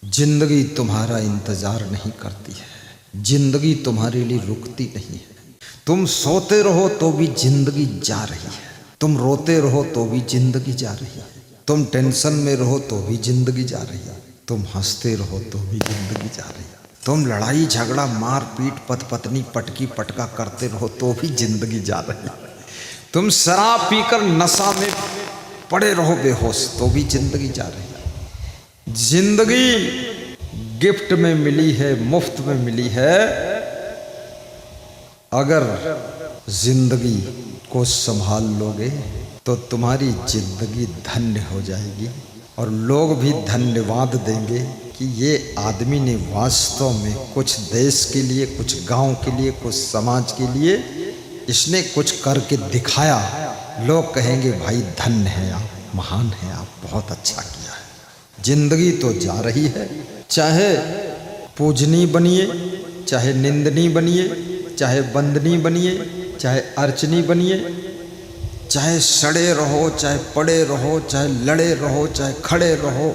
जिंदगी तुम्हारा इंतजार नहीं करती है, जिंदगी तुम्हारे लिए रुकती नहीं है। तुम सोते रहो तो भी जिंदगी जा रही है, तुम रोते रहो तो भी जिंदगी जा रही है, तुम टेंशन में रहो तो भी जिंदगी जा रही है, तुम हंसते रहो तो भी जिंदगी जा रही है, तुम लड़ाई झगड़ा मार पीट पत पत्नी पटकी पटका करते रहो तो भी जिंदगी जा रही है, तुम शराब पीकर नशा में पड़े रहो बेहोश तो भी जिंदगी जा रही है। जिंदगी गिफ्ट में मिली है, मुफ्त में मिली है। अगर जिंदगी को संभाल लोगे तो तुम्हारी जिंदगी धन्य हो जाएगी और लोग भी धन्यवाद देंगे कि ये आदमी ने वास्तव में कुछ देश के लिए, कुछ गांव के लिए, कुछ समाज के लिए इसने कुछ करके दिखाया। लोग कहेंगे भाई धन्य है आप, महान है आप, बहुत अच्छा किया है। जिंदगी तो जा रही है, चाहे पूजनी बनिए, चाहे निंदनी बनिए, चाहे बंदनी बनिए, चाहे अर्चनी बनिए, चाहे सड़े रहो, चाहे पड़े रहो, चाहे लड़े रहो, चाहे खड़े रहो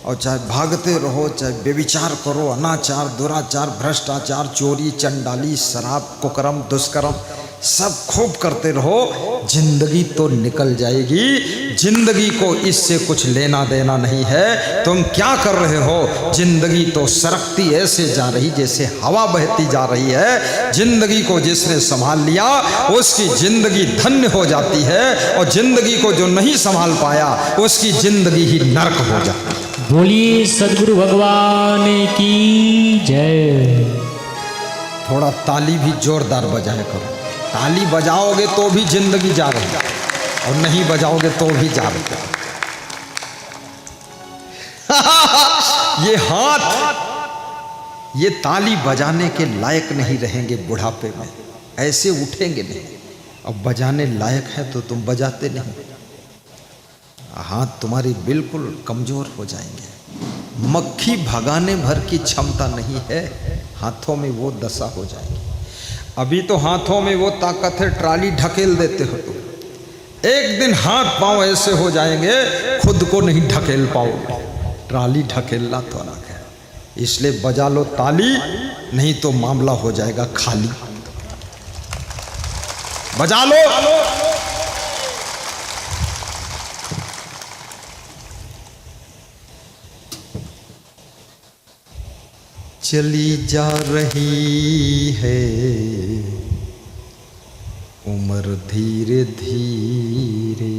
और चाहे भागते रहो, चाहे व्यभिचार करो, अनाचार, दुराचार, भ्रष्टाचार, चोरी, चंडाली, शराब, कुकर्म, दुष्कर्म सब खूब करते रहो, जिंदगी तो निकल जाएगी। जिंदगी को इससे कुछ लेना देना नहीं है। तुम क्या कर रहे हो? जिंदगी तो सरकती ऐसे जा रही जैसे हवा बहती जा रही है। जिंदगी को जिसने संभाल लिया उसकी जिंदगी धन्य हो जाती है और जिंदगी को जो नहीं संभाल पाया उसकी जिंदगी ही नरक हो जाती है। बोलिए सद्गुरु भगवान की जय। थोड़ा ताली भी जोरदार बजाया करो। ताली बजाओगे तो भी जिंदगी जा रही है और नहीं बजाओगे तो भी जा रही है। ये हाथ ये ताली बजाने के लायक नहीं रहेंगे बुढ़ापे में, ऐसे उठेंगे नहीं। अब बजाने लायक है तो तुम बजाते नहीं, हाथ तुम्हारी बिल्कुल कमजोर हो जाएंगे। मक्खी भगाने भर की क्षमता नहीं है, हाथों में वो दशा हो जाएगी। अभी तो हाथों में वो ताकत है, ट्राली ढकेल देते हो तुम। एक दिन हाथ पांव ऐसे हो जाएंगे खुद को नहीं ढकेल पाओगे। ट्राली ढकेलना तो अलग है, इसलिए बजा लो ताली, नहीं तो मामला हो जाएगा खाली। बजा लो। चली जा रही है उम्र धीरे धीरे,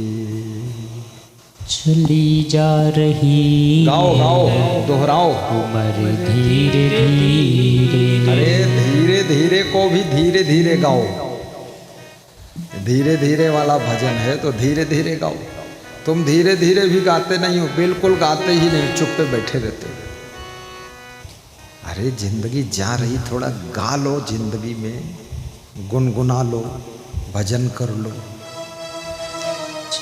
चली जा रही, गाओ गाओ दोहराओ, उम्र धीरे धीरे। अरे धीरे धीरे को भी धीरे धीरे गाओ। धीरे धीरे वाला भजन है तो धीरे धीरे गाओ। तुम धीरे धीरे भी गाते नहीं हो, बिल्कुल गाते ही नहीं, चुप पे बैठे रहते हो। अरे जिंदगी जा रही, थोड़ा गा लो, जिंदगी में गुनगुना लो, भजन कर लो।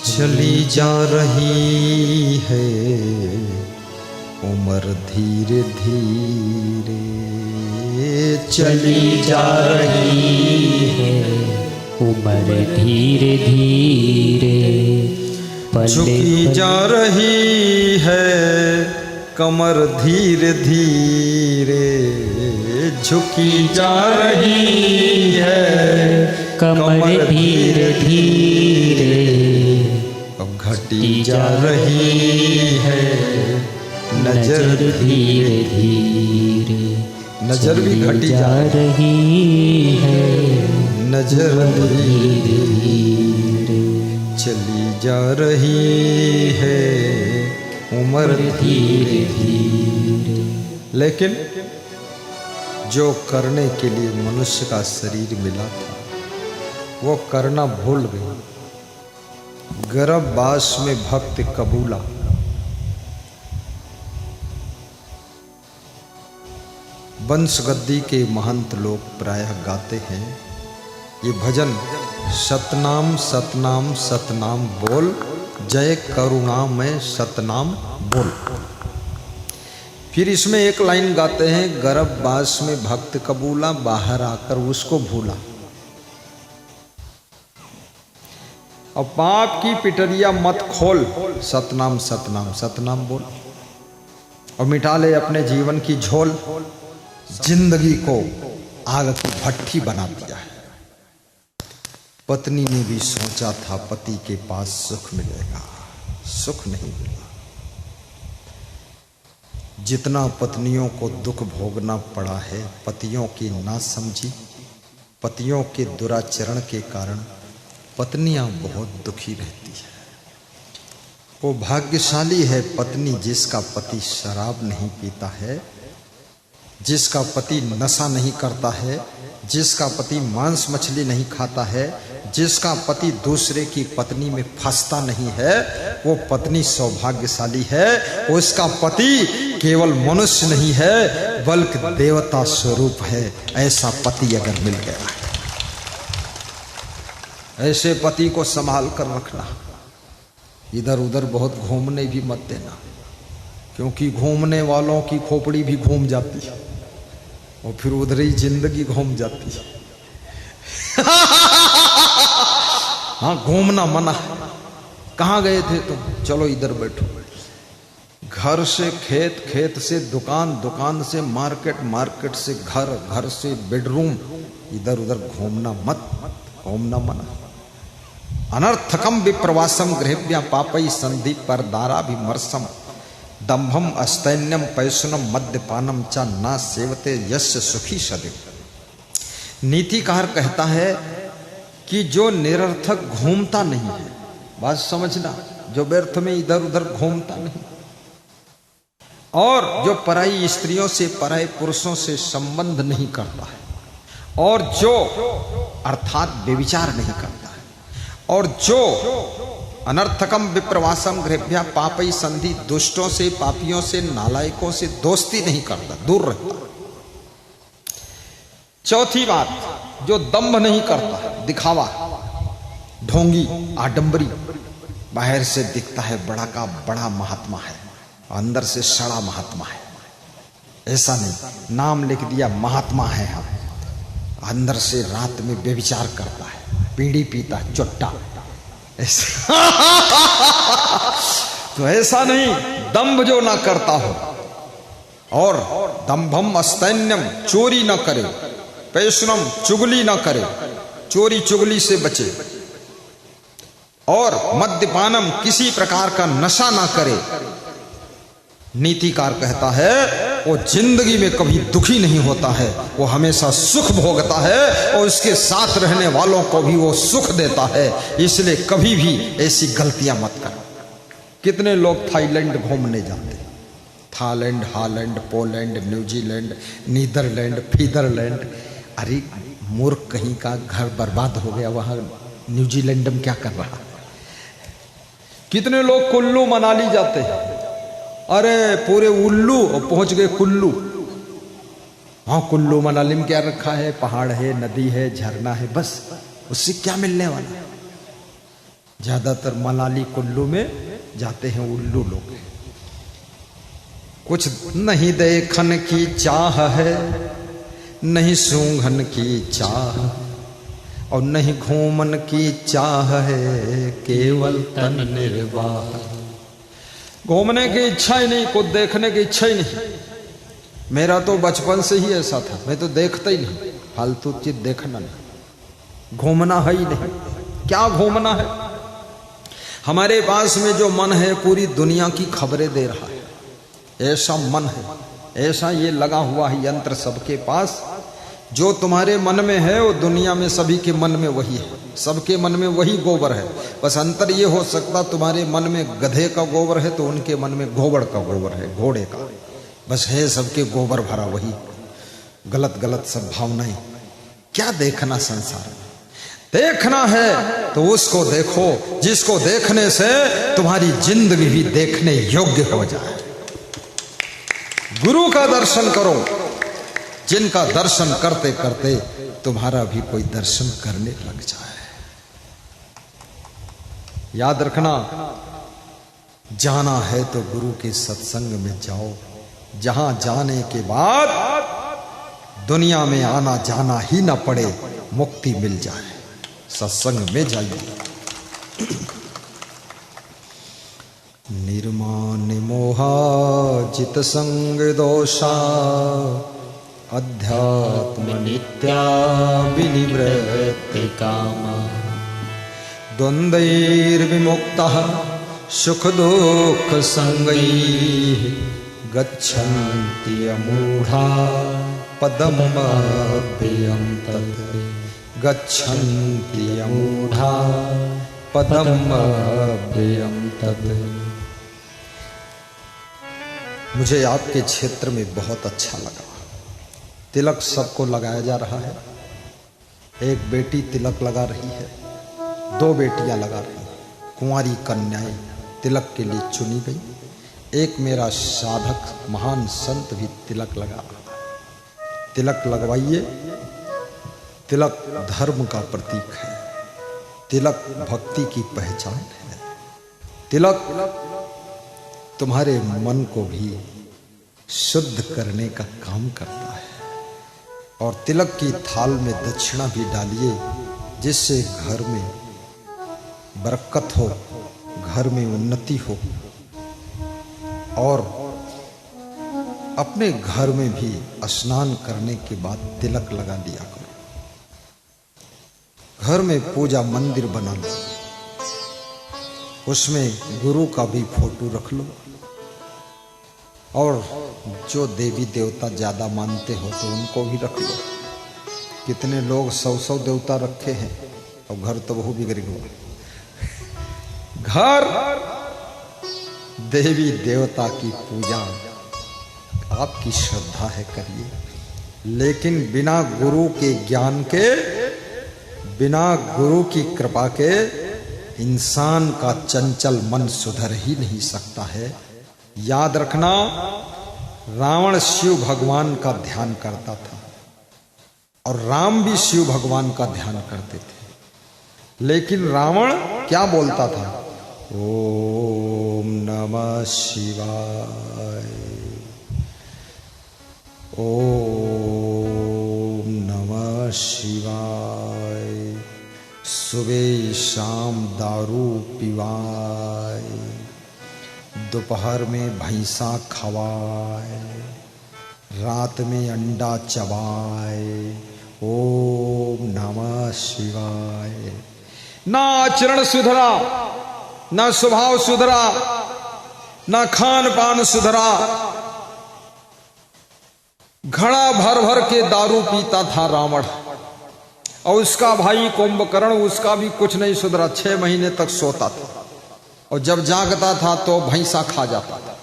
चली जा रही है उम्र धीरे धीरे, चली जा रही है उम्र धीरे धीरे। झुकी जा रही है कमर धीरे धीरे, झुकी जा रही है कमर धीरे धीरे। अब घटी जा रही है नजर धीरे धीरे, नजर भी घटी जा रही है नजर धीरे धीरे। चली जा रही है उम्र धीरे धीरे। लेकिन जो करने के लिए मनुष्य का शरीर मिला था वो करना भूल गए। गर्भवास में भक्त कबूला, वंशगद्दी के महंत लोग प्रायः गाते हैं ये भजन, सतनाम सतनाम सतनाम बोल, जय करुणा में सतनाम बोल। फिर इसमें एक लाइन गाते हैं, गर्भवास में भक्त कबूला, बाहर आकर उसको भूला। और पाप की पिटरिया मत खोल, सतनाम सतनाम सतनाम बोल। और मिटा ले अपने जीवन की झोल। जिंदगी को आग की भट्ठी बना दिया है। पत्नी ने भी सोचा था पति के पास सुख मिलेगा, सुख नहीं मिला। जितना पत्नियों को दुख भोगना पड़ा है पतियों की नासमझी, पतियों के दुराचरण के कारण पत्नियां बहुत दुखी रहती है। वो भाग्यशाली है पत्नी जिसका पति शराब नहीं पीता है, जिसका पति नशा नहीं करता है, जिसका पति मांस मछली नहीं खाता है, जिसका पति दूसरे की पत्नी में फंसता नहीं है। वो पत्नी सौभाग्यशाली है। उसका पति केवल मनुष्य नहीं है बल्कि देवता स्वरूप है। ऐसा पति अगर मिल गया है, ऐसे पति को संभाल कर रखना। इधर उधर बहुत घूमने भी मत देना, क्योंकि घूमने वालों की खोपड़ी भी घूम जाती है और फिर उधर ही जिंदगी घूम जाती है। हाँ, घूमना मना है। कहाँ गए थे तुम? चलो इधर बैठो। घर से खेत, खेत से दुकान, दुकान से मार्केट, मार्केट से घर, घर से बेडरूम, इधर उधर घूमना मत, घूमना मना। अनर्थकम विप्रवासम गृहव्या पापई संधि पर दारा विमर्शम दंभम अस्तैन्यम पैसुनम मद्यपानम च ना सेवते यस्य सुखी सदैव। नीतिकार कहता है कि जो निरर्थक घूमता नहीं है, बात समझना, जो व्यर्थ में इधर उधर घूमता नहीं, और जो पराई स्त्रियों से, पराई पुरुषों से संबंध नहीं करता है, और जो अर्थात व्यभिचार नहीं करता है, और जो अनर्थकम विप्रवासम गृहभ्या पापई संधि, दुष्टों से, पापियों से, नालायकों से दोस्ती नहीं करता, दूर रहता। चौथी बात, जो दंभ नहीं करता, दिखावा, ढोंगी, आडंबरी, बाहर से दिखता है बड़ा का बड़ा महात्मा है, अंदर से सड़ा महात्मा है। ऐसा नहीं, नाम लिख दिया महात्मा है, हम अंदर से रात में व्यभिचार करता है, बीड़ी पीता, चुट्टा, ऐसा तो ऐसा नहीं। दंभ जो ना करता हो, और दंभम अस्तैन्यम, चोरी ना करे, पैशनम, चुगली ना करे, चोरी चुगली से बचे, और मद्यपानम, किसी प्रकार का नशा ना करे। नीतिकार कहता है वो जिंदगी में कभी दुखी नहीं होता है, वो हमेशा सुख भोगता है और उसके साथ रहने वालों को भी वो सुख देता है। इसलिए कभी भी ऐसी गलतियां मत कर। कितने लोग थाईलैंड घूमने जाते, Thailand, Holland, Poland, New Zealand, Netherland, Featherland. अरे मूर्ख कहीं का, घर बर्बाद हो गया वहां न्यूजीलैंड में क्या कर रहा। कितने लोग कुल्लू मनाली जाते हैं, अरे पूरे उल्लू और पहुंच गए कुल्लू। हाँ, कुल्लू मनाली में क्या रखा है? पहाड़ है, नदी है, झरना है, बस उससे क्या मिलने वाला। ज्यादातर मनाली कुल्लू में जाते हैं उल्लू लोग। कुछ नहीं देखन की चाह है, नहीं सूंघन की चाह, और नहीं घूमन की चाह है, केवल तन निर्वाह। घूमने की इच्छा ही नहीं, कुछ देखने की इच्छा ही नहीं। मेरा तो बचपन से ही ऐसा था, मैं तो देखता ही नहीं, फालतू चीज देखना नहीं, घूमना है ही नहीं। क्या घूमना है? हमारे पास में जो मन है पूरी दुनिया की खबरें दे रहा है, ऐसा मन है, ऐसा ये लगा हुआ है यंत्र सबके पास। जो तुम्हारे मन में है वो दुनिया में सभी के मन में वही है, सबके मन में वही गोबर है। बस अंतर ये हो सकता, तुम्हारे मन में गधे का गोबर है तो उनके मन में घोबड़ का गोबर है, घोड़े का। बस है सबके गोबर भरा वही, गलत गलत सब भावनाएं। क्या देखना संसार में? देखना है तो उसको देखो जिसको देखने से तुम्हारी जिंदगी भी देखने योग्य हो जाए। गुरु का दर्शन करो, जिनका दर्शन करते करते तुम्हारा भी कोई दर्शन करने लग जाए। याद रखना, जाना है तो गुरु के सत्संग में जाओ, जहां जाने के बाद दुनिया में आना जाना ही ना पड़े, मुक्ति मिल जाए, सत्संग में जाइए। निर्माण मोहाजित संग दोषा अध्यात्म नित्या विनिवृत्ति कामा द्वंद्वैर्विमुक्तः सुख दुख संगैः गच्छन्ति अमूढ़ा पदमव्ययं तत् गच्छन्ति अमूढ़ा पदमव्ययं तत्। मुझे आपके क्षेत्र में बहुत अच्छा लगा। तिलक सबको लगाया जा रहा है। एक बेटी तिलक लगा रही है, 2 बेटियां लगा रही हैं। कुंवारी कन्याएं तिलक के लिए चुनी गई। एक मेरा साधक महान संत भी तिलक लगा रहा है। तिलक लगवाइए। तिलक धर्म का प्रतीक है। तिलक भक्ति की पहचान है। तिलक तुम्हारे मन को भी शुद्ध करने का काम करता है। और तिलक की थाल में दक्षिणा भी डालिए, जिससे घर में बरकत हो, घर में उन्नति हो। और अपने घर में भी स्नान करने के बाद तिलक लगा दिया करो। घर में पूजा मंदिर बना लो, उसमें गुरु का भी फोटो रख लो। और जो देवी देवता ज्यादा मानते हो तो उनको भी रख लो। कितने लोग 100 देवता रखे हैं और घर तो वो बिगड़ गया। घर देवी देवता की पूजा आपकी श्रद्धा है, करिए। लेकिन बिना गुरु के ज्ञान के, बिना गुरु की कृपा के इंसान का चंचल मन सुधर ही नहीं सकता है। याद रखना, रावण शिव भगवान का ध्यान करता था और राम भी शिव भगवान का ध्यान करते थे। लेकिन रावण क्या बोलता था? ओम नमः शिवाय, ओम नमः शिवाय, सुबह शाम दारू पिवाए, दोपहर में भैंसा खवाए, रात में अंडा चबाए। ओम नमः शिवाय। ना आचरण सुधरा, ना स्वभाव सुधरा, ना खान पान सुधरा। घड़ा भर भर के दारू पीता था रावण। और उसका भाई कुंभकर्ण, उसका भी कुछ नहीं सुधरा। 6 महीने तक सोता था और जब जागता था तो भैंसा खा जाता था।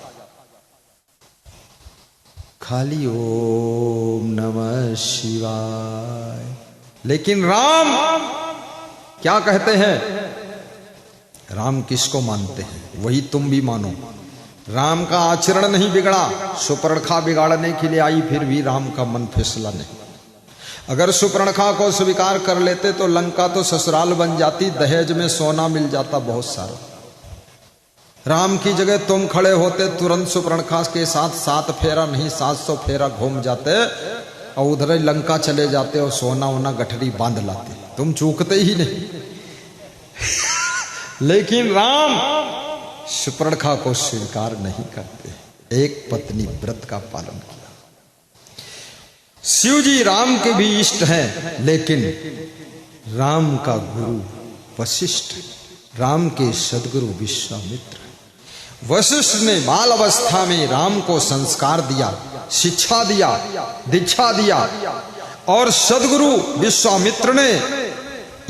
खाली ओम नमः शिवाय। लेकिन राम क्या कहते हैं? राम किसको मानते हैं? वही तुम भी मानो। राम का आचरण नहीं बिगड़ा, सुपर्णखा बिगाड़ने के लिए आई, फिर भी राम का मन फिसला नहीं। अगर सुपर्णखा को स्वीकार कर लेते तो लंका तो ससुराल बन जाती, दहेज में सोना मिल जाता बहुत सारा। राम की जगह तुम खड़े होते, तुरंत सुपर्णखा के साथ 7 फेरा नहीं 700 फेरा घूम जाते और उधर लंका चले जाते और सोना वोना गठरी बांध लाते। तुम चूकते ही नहीं। लेकिन राम सुपर्णखा को स्वीकार नहीं करते। एक पत्नी व्रत का पालन किया। शिव जी राम के भी इष्ट हैं, लेकिन राम का गुरु वशिष्ठ, राम के सदगुरु विश्वामित्र। वशिष्ठ ने बाल अवस्था में राम को संस्कार दिया, शिक्षा दिया, दीक्षा दिया। और सदगुरु विश्वामित्र ने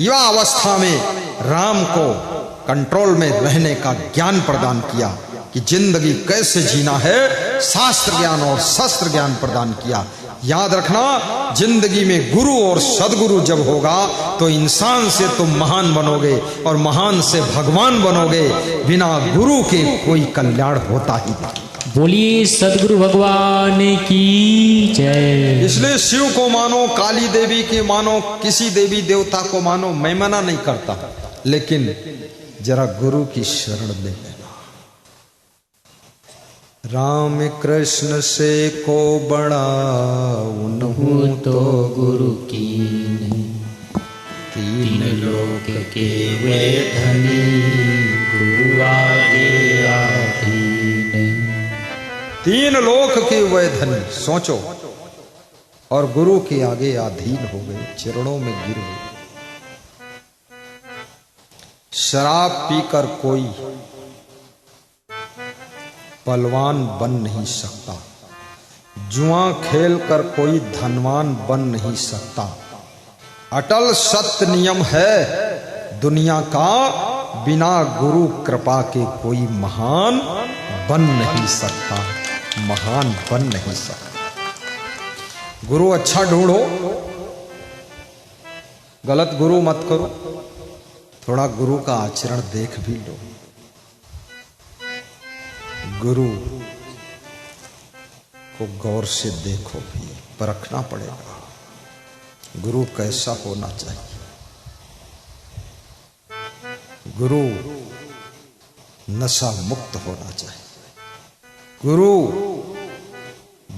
युवा अवस्था में राम को कंट्रोल में रहने का ज्ञान प्रदान किया कि जिंदगी कैसे जीना है। शास्त्र ज्ञान और शस्त्र ज्ञान प्रदान किया। याद रखना, जिंदगी में गुरु और सदगुरु जब होगा तो इंसान से तुम महान बनोगे और महान से भगवान बनोगे। बिना गुरु के कोई कल्याण होता ही नहीं। बोलिए सदगुरु भगवान की जय। इसलिए शिव को मानो, काली देवी के मानो, किसी देवी देवता को मानो, मैं मना नहीं करता, लेकिन जरा गुरु की शरण ले लेना। राम कृष्ण से को बड़ा उन्हूं तो गुरु की नहीं। 3 लोक के वे धनी, गुरु आगे आ तीन लोक के वह धनी सोचो, और गुरु के आगे अधीन हो गए, चरणों में गिर गए। शराब पीकर कोई पहलवान बन नहीं सकता, जुआ खेल कर कोई धनवान बन नहीं सकता। अटल सत्य नियम है दुनिया का, बिना गुरु कृपा के कोई महान बन नहीं सकता, महान बन नहीं सकता। गुरु अच्छा ढूंढो, गलत गुरु मत करो, थोड़ा गुरु का आचरण देख भी लो। गुरु को गौर से देखो भी, परखना पड़ेगा गुरु कैसा होना चाहिए। गुरु नशा मुक्त होना चाहिए, गुरु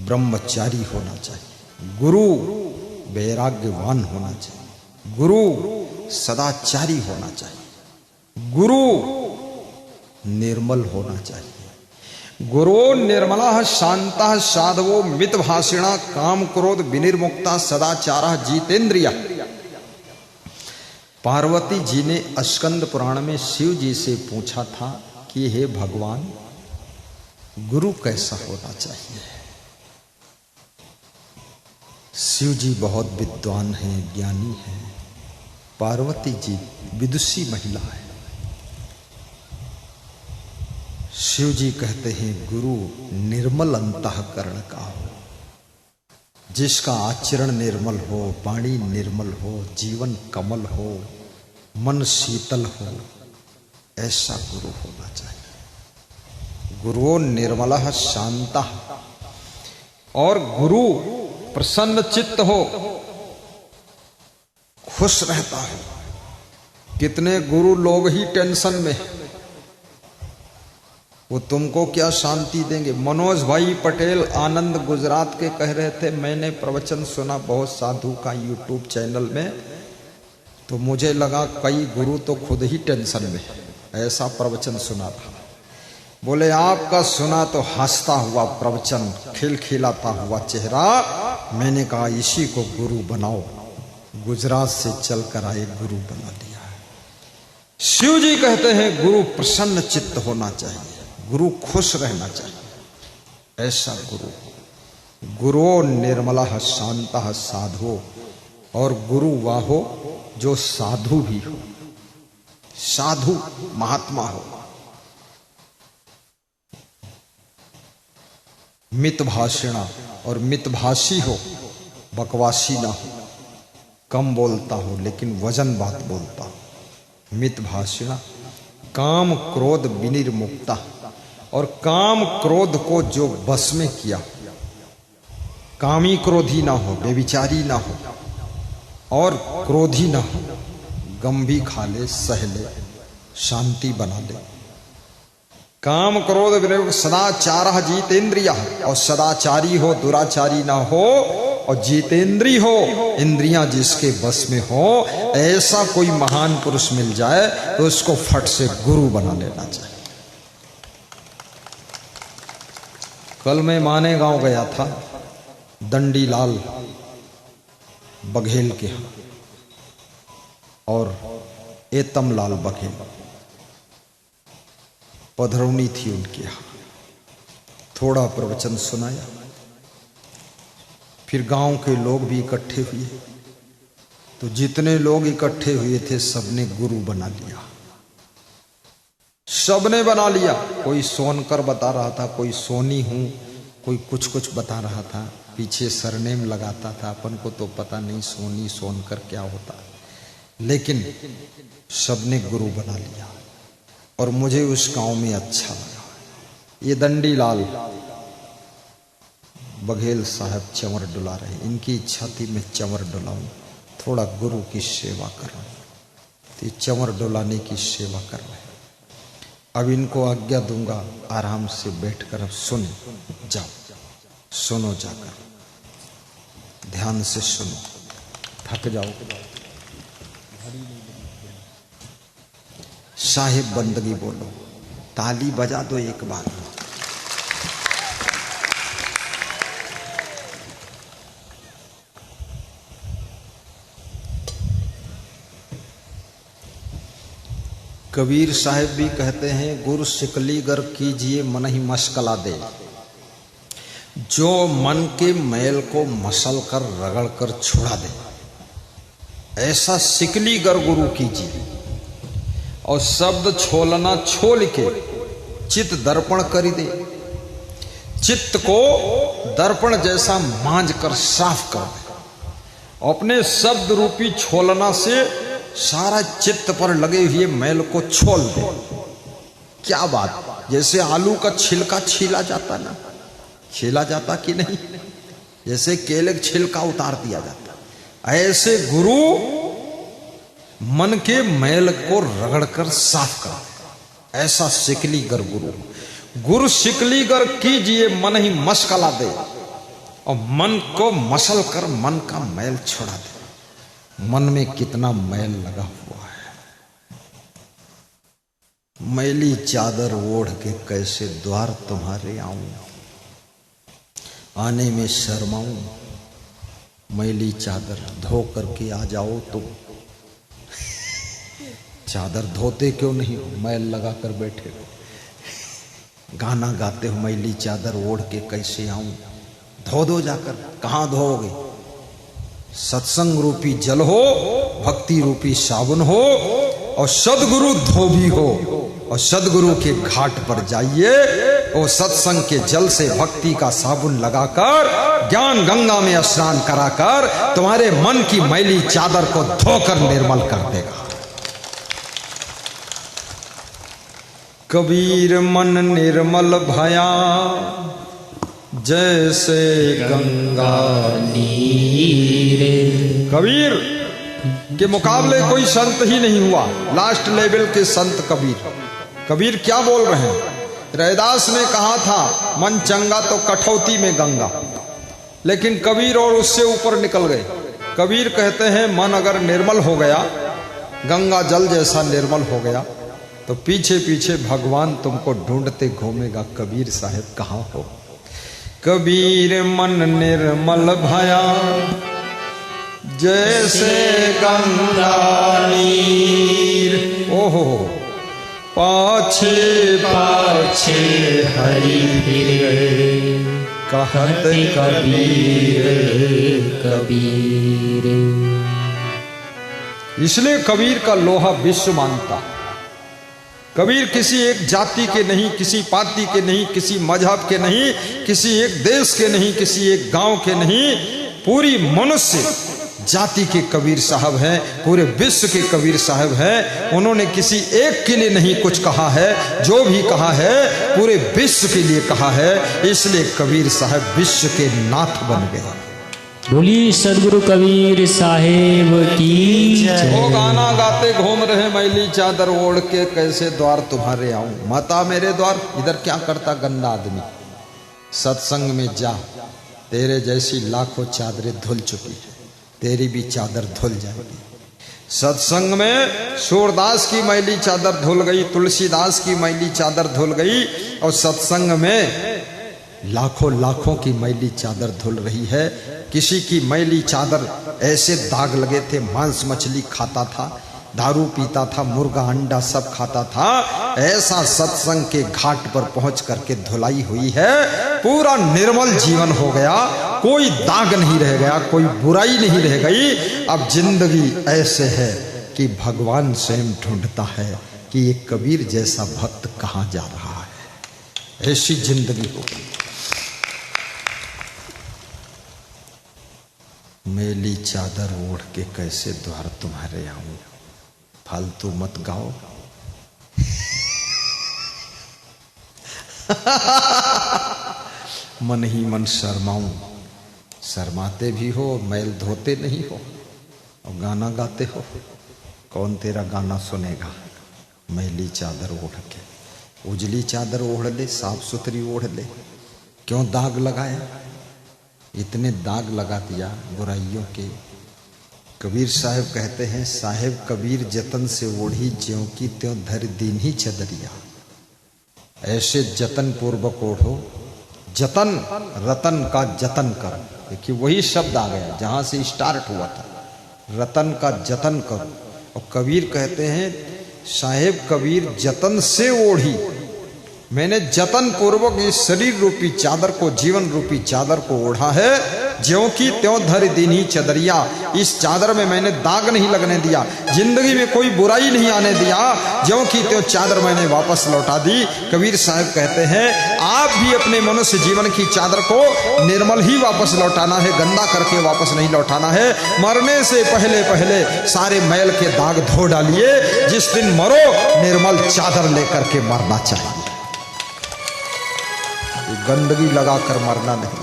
ब्रह्मचारी होना चाहिए, गुरु वैराग्यवान होना चाहिए, गुरु सदाचारी होना चाहिए, गुरु निर्मल होना चाहिए। गुरो निर्मला शांता साधवो मितभाषिणा काम क्रोध विनिर्मुक्ता सदाचारा जितेंद्रिया। पार्वती जी ने स्कंद पुराण में शिव जी से पूछा था कि हे भगवान, गुरु कैसा होना चाहिए। शिव जी बहुत विद्वान हैं, ज्ञानी हैं, पार्वती जी विदुषी महिला है। शिव जी कहते हैं गुरु निर्मल अंतःकरण का हो, जिसका आचरण निर्मल हो, वाणी निर्मल हो, जीवन कमल हो, मन शीतल हो, ऐसा गुरु होना चाहिए। गुरु निर्मलः शांतः, और गुरु प्रसन्न चित्त हो, खुश रहता है। कितने गुरु लोग ही टेंशन में, वो तुमको क्या शांति देंगे। मनोज भाई पटेल आनंद गुजरात के कह रहे थे, मैंने प्रवचन सुना बहुत साधु का यूट्यूब चैनल में, तो मुझे लगा कई गुरु तो खुद ही टेंशन में, ऐसा प्रवचन सुना था। बोले आपका सुना तो हंसता हुआ प्रवचन, खिलखिलाता हुआ चेहरा, मैंने कहा इसी को गुरु बनाओ। गुजरात से चलकर आए, गुरु बना दिया। शिव जी कहते हैं गुरु प्रसन्न चित्त होना चाहिए, गुरु खुश रहना चाहिए, ऐसा गुरु। गुरु निर्मला शांता साधो, और गुरु वाहो जो साधु भी हो, साधु महात्मा हो, मितभाषिणा, और मितभाषी हो, बकवासी ना हो, कम बोलता हो लेकिन वजन बात बोलता हो। मितभाषिणा, काम क्रोध विनिर्मुक्ता, और काम क्रोध को जो बस में किया, कामी क्रोधी ना हो, बेविचारी ना हो, और क्रोधी ना हो, गम भी खा ले, सह ले, शांति बना ले। काम क्रोध विनिर्मुक्त सदाचार जितेंद्रिया, और सदाचारी हो, दुराचारी ना हो, और जितेंद्री हो, इंद्रियां जिसके बस में हो, ऐसा कोई महान पुरुष मिल जाए तो उसको फट से गुरु बना लेना चाहिए। कल मैं माने गांव गया था, दंडी लाल बघेल के यहाँ, और एतम लाल बघेल, पधरौनी थी उनके यहाँ। थोड़ा प्रवचन सुनाया, फिर गांव के लोग भी इकट्ठे हुए, तो जितने लोग इकट्ठे हुए थे सबने गुरु बना लिया, सबने बना लिया। कोई सोनकर बता रहा था, कोई सोनी हूं, कोई कुछ कुछ बता रहा था, पीछे सरनेम लगाता था, अपन को तो पता नहीं सोनी सोनकर क्या होता, लेकिन सबने गुरु बना लिया। और मुझे उस गांव में अच्छा लगा। ये दंडी लाल बघेल साहब चंवर डुला रहे, इनकी इच्छा थी मैं चंवर डुलाऊं, थोड़ा गुरु की सेवा करूं, तो चंवर डुलाने की सेवा कर रहे। अब इनको आज्ञा दूंगा, आराम से बैठकर अब सुन जाओ, सुनो, जाकर ध्यान से सुनो, थक जाओ। साहिब बंदगी बोलो, ताली बजा दो एक बार। कबीर साहब भी कहते हैं गुरु शिकली गर कीजिए मन ही मशकला दे, जो मन के मैल को मसल कर रगड़ कर छुड़ा दे, ऐसा शिकली गर गुरु कीजिए। और शब्द छोलना छोल के चित्त दर्पण कर दे, चित्त को दर्पण जैसा मांझ कर साफ कर दे। अपने शब्द रूपी छोलना से सारा चित्त पर लगे हुए मैल को छोल दे। क्या बात, जैसे आलू का छिलका छीला जाता ना, छीला जाता कि नहीं, जैसे केले का छिलका उतार दिया जाता, ऐसे गुरु मन के मैल को रगड़कर साफ कर दे। ऐसा शिकली गर गुरु। गुरु शिकली गर कीजिए मन ही मशकला दे, और मन को मसल कर मन का मैल छोड़ा दे। मन में कितना मैल लगा हुआ है। मैली चादर ओढ़ के कैसे द्वार तुम्हारे आऊं, आने में शर्माऊं। मैली चादर धो करके आ जाओ तुम। चादर धोते क्यों नहीं हो, मैल लगा कर बैठे हो। गाना गाते हो मैली चादर ओढ़ के कैसे आऊं, धो दो जाकर। कहां धोओगे? सत्संग रूपी जल हो, भक्ति रूपी साबुन हो, और सदगुरु धोबी हो। और सदगुरु के घाट पर जाइए, और सत्संग के जल से भक्ति का साबुन लगाकर ज्ञान गंगा में स्नान कराकर तुम्हारे मन की मैली चादर को धोकर निर्मल कर देगा। कबीर मन निर्मल भया, जैसे गंगा नीर। कबीर के मुकाबले कोई संत ही नहीं हुआ। लास्ट लेवल के संत कबीर। कबीर क्या बोल रहे हैं? रैदास ने कहा था मन चंगा तो कठौती में गंगा, लेकिन कबीर और उससे ऊपर निकल गए। कबीर कहते हैं मन अगर निर्मल हो गया, गंगा जल जैसा निर्मल हो गया, तो पीछे पीछे भगवान तुमको ढूंढते घूमेगा। कबीर साहब कहाँ हो? कबीर मन निर्मल भया, जैसे गंगा नीर। ओहो, पाछे पाछे हरि फिरे, कहत कबीर कबीर। इसलिए कबीर का लोहा विश्व मानता। कबीर किसी एक जाति के नहीं, किसी पार्टी के नहीं, किसी मजहब के नहीं, किसी एक देश के नहीं, किसी एक गांव के नहीं, पूरी मनुष्य जाति के कबीर साहब हैं, पूरे विश्व के कबीर साहब हैं। उन्होंने किसी एक के लिए नहीं कुछ कहा है, जो भी कहा है पूरे विश्व के लिए कहा है। इसलिए कबीर साहब विश्व के नाथ बन गए। बोली सदगुरु कबीर साहेब की जय। वो गाना गाते घूम रहे मैली चादर ओढ़ के, कैसे द्वार तुम्हारे आऊं। माता मेरे द्वार। इधर क्या करता गंदा आदमी? सत्संग में जा, तेरे जैसी लाखों चादरें धुल चुकी है, तेरी भी चादर धुल जाएगी। सत्संग में सूरदास की मैली चादर धुल गई, तुलसीदास की मैली चादर धुल गई, और सत्संग में लाखों लाखों की मैली चादर धुल रही है। किसी की मैली चादर ऐसे दाग लगे थे, मांस मछली खाता था, दारू पीता था, मुर्गा अंडा सब खाता था। ऐसा सत्संग के घाट पर पहुंच करके धुलाई हुई है। पूरा निर्मल जीवन हो गया, कोई दाग नहीं रह गया, कोई बुराई नहीं रह गई। अब जिंदगी ऐसे है कि भगवान स्वयं ढूंढता है कि ये कबीर जैसा भक्त कहां जा रहा है। ऐसी जिंदगी हो गई। मैली चादर ओढ़ के कैसे द्वार तुम्हारे आऊं। फालतू मत गाओ। मन ही मन शर्माऊं। शर्माते भी हो, मैल धोते नहीं हो, और गाना गाते हो। कौन तेरा गाना सुनेगा? मैली चादर ओढ़ के। उजली चादर ओढ़ ले, साफ सुथरी ओढ़ ले। क्यों दाग लगाया? इतने दाग लगा दिया बुराइयों के। कबीर साहब कहते हैं, साहेब कबीर जतन से ओढ़ी, ज्यों की त्यों धर दीन ही चदरिया। ऐसे जतन पूर्वक ओढ़ो। जतन, रतन का जतन कर। देखिए वही शब्द आ गया जहां से स्टार्ट हुआ था, रतन का जतन करो। और कबीर कहते हैं साहेब कबीर जतन से ओढ़ी, मैंने जतन पूर्वक इस शरीर रूपी चादर को, जीवन रूपी चादर को ओढ़ा है। ज्यों की त्यों धर दीनी चदरिया, इस चादर में मैंने दाग नहीं लगने दिया, जिंदगी में कोई बुराई नहीं आने दिया। ज्यों की त्यों चादर मैंने वापस लौटा दी। कबीर साहब कहते हैं आप भी अपने मनुष्य जीवन की चादर को निर्मल ही वापस लौटाना है, गंदा करके वापस नहीं लौटाना है। मरने से पहले पहले सारे मैल के दाग धो डालिए, जिस दिन मरो निर्मल चादर लेकर के मरना चाहिए, गंदगी लगाकर मरना नहीं।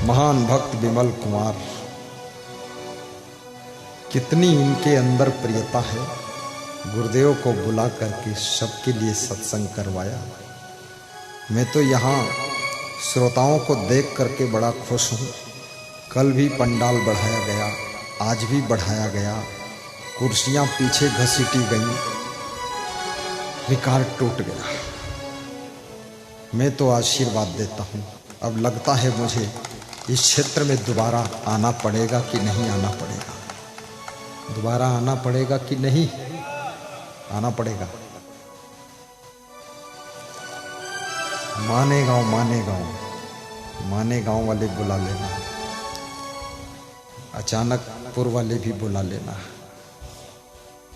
महान भक्त विमल कुमार, कितनी इनके अंदर प्रियता है। गुरुदेव को बुला करके सबके लिए सत्संग करवाया। मैं तो यहाँ श्रोताओं को देख करके बड़ा खुश हूँ। कल भी पंडाल बढ़ाया गया, आज भी बढ़ाया गया, कुर्सियाँ पीछे घसीटी गई, रिकॉर्ड टूट गया। मैं तो आशीर्वाद देता हूँ। अब लगता है मुझे इस क्षेत्र में दोबारा आना पड़ेगा कि नहीं आना पड़ेगा, दोबारा आना पड़ेगा कि नहीं आना पड़ेगा। मानेगांव मानेगांव वाले बुला लेना, अचानकपुर वाले भी बुला लेना।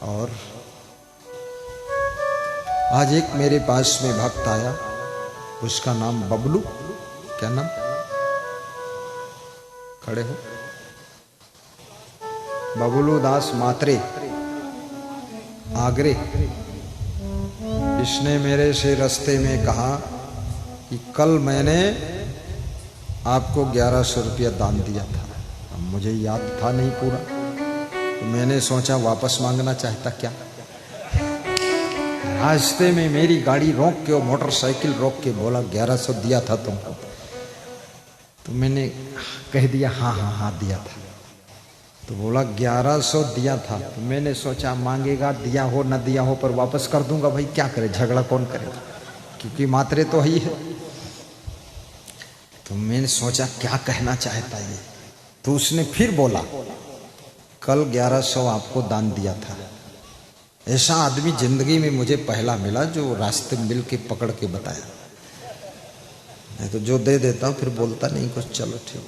और आज एक मेरे पास में भक्त आया, उसका नाम बबलू, क्या नाम, खड़े हो, बबलू दास मात्रे, आगरे। इसने मेरे से रास्ते में कहा कि कल मैंने आपको 1100 रुपया दान दिया था। अब मुझे याद था नहीं पूरा, तो मैंने सोचा वापस मांगना चाहता क्या। रास्ते में मेरी गाड़ी रोक के और मोटरसाइकिल रोक के बोला 1100 दिया था तुमको। तो मैंने कह दिया हाँ दिया था। तो बोला 1100 दिया था। तो मैंने सोचा मांगेगा, दिया हो न दिया हो पर वापस कर दूंगा, भाई क्या करे, झगड़ा कौन करेगा, क्योंकि मात्रे तो ही है। तो मैंने सोचा क्या कहना चाहता है। तो उसने फिर बोला कल 1100 आपको दान दिया था। ऐसा आदमी जिंदगी में मुझे पहला मिला जो रास्ते मिल के पकड़ के बताया। मैं तो जो दे देता हूँ फिर बोलता नहीं कुछ, चलो ठीक।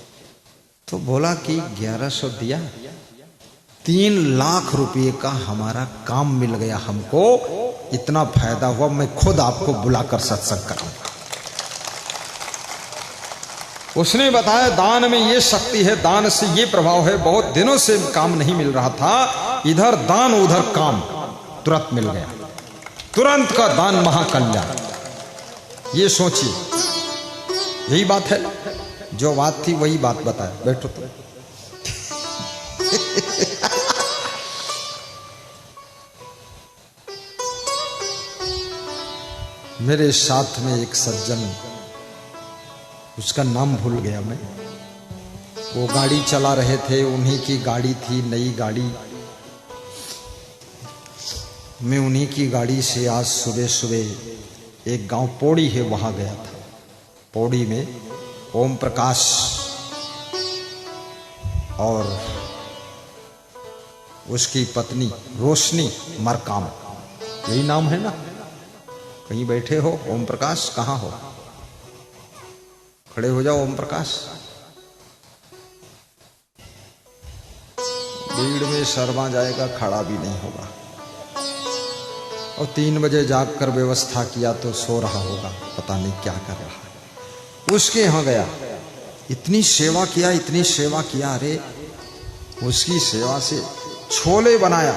तो बोला कि 1100 दिया, 3 लाख रुपए का हमारा काम मिल गया हमको, इतना फायदा हुआ, मैं खुद आपको बुलाकर सत्संग कराऊंगा। उसने बताया दान में ये शक्ति है, दान से ये प्रभाव है। बहुत दिनों से काम नहीं मिल रहा था, इधर दान उधर काम, तुरंत मिल गया। तुरंत का दान महाकल्याण। ये सोचिए, यही बात है, जो बात थी वही बात बताए। बैठो तो मेरे साथ में एक सज्जन, उसका नाम भूल गया मैं, वो गाड़ी चला रहे थे, उन्हीं की गाड़ी थी, नई गाड़ी। मैं उन्हीं की गाड़ी से आज सुबह सुबह एक गांव पौड़ी है वहां गया था। पौड़ी में ओम प्रकाश और उसकी पत्नी रोशनी मरकाम, यही नाम है ना। कहीं बैठे हो ओम प्रकाश, कहाँ हो, खड़े हो जाओ ओम प्रकाश। भीड़ में शर्मा जाएगा, खड़ा भी नहीं होगा। और 3 बजे जागकर व्यवस्था किया तो सो रहा होगा, पता नहीं क्या कर रहा है। उसके यहाँ गया, इतनी सेवा किया, इतनी सेवा किया। अरे उसकी सेवा से छोले बनाया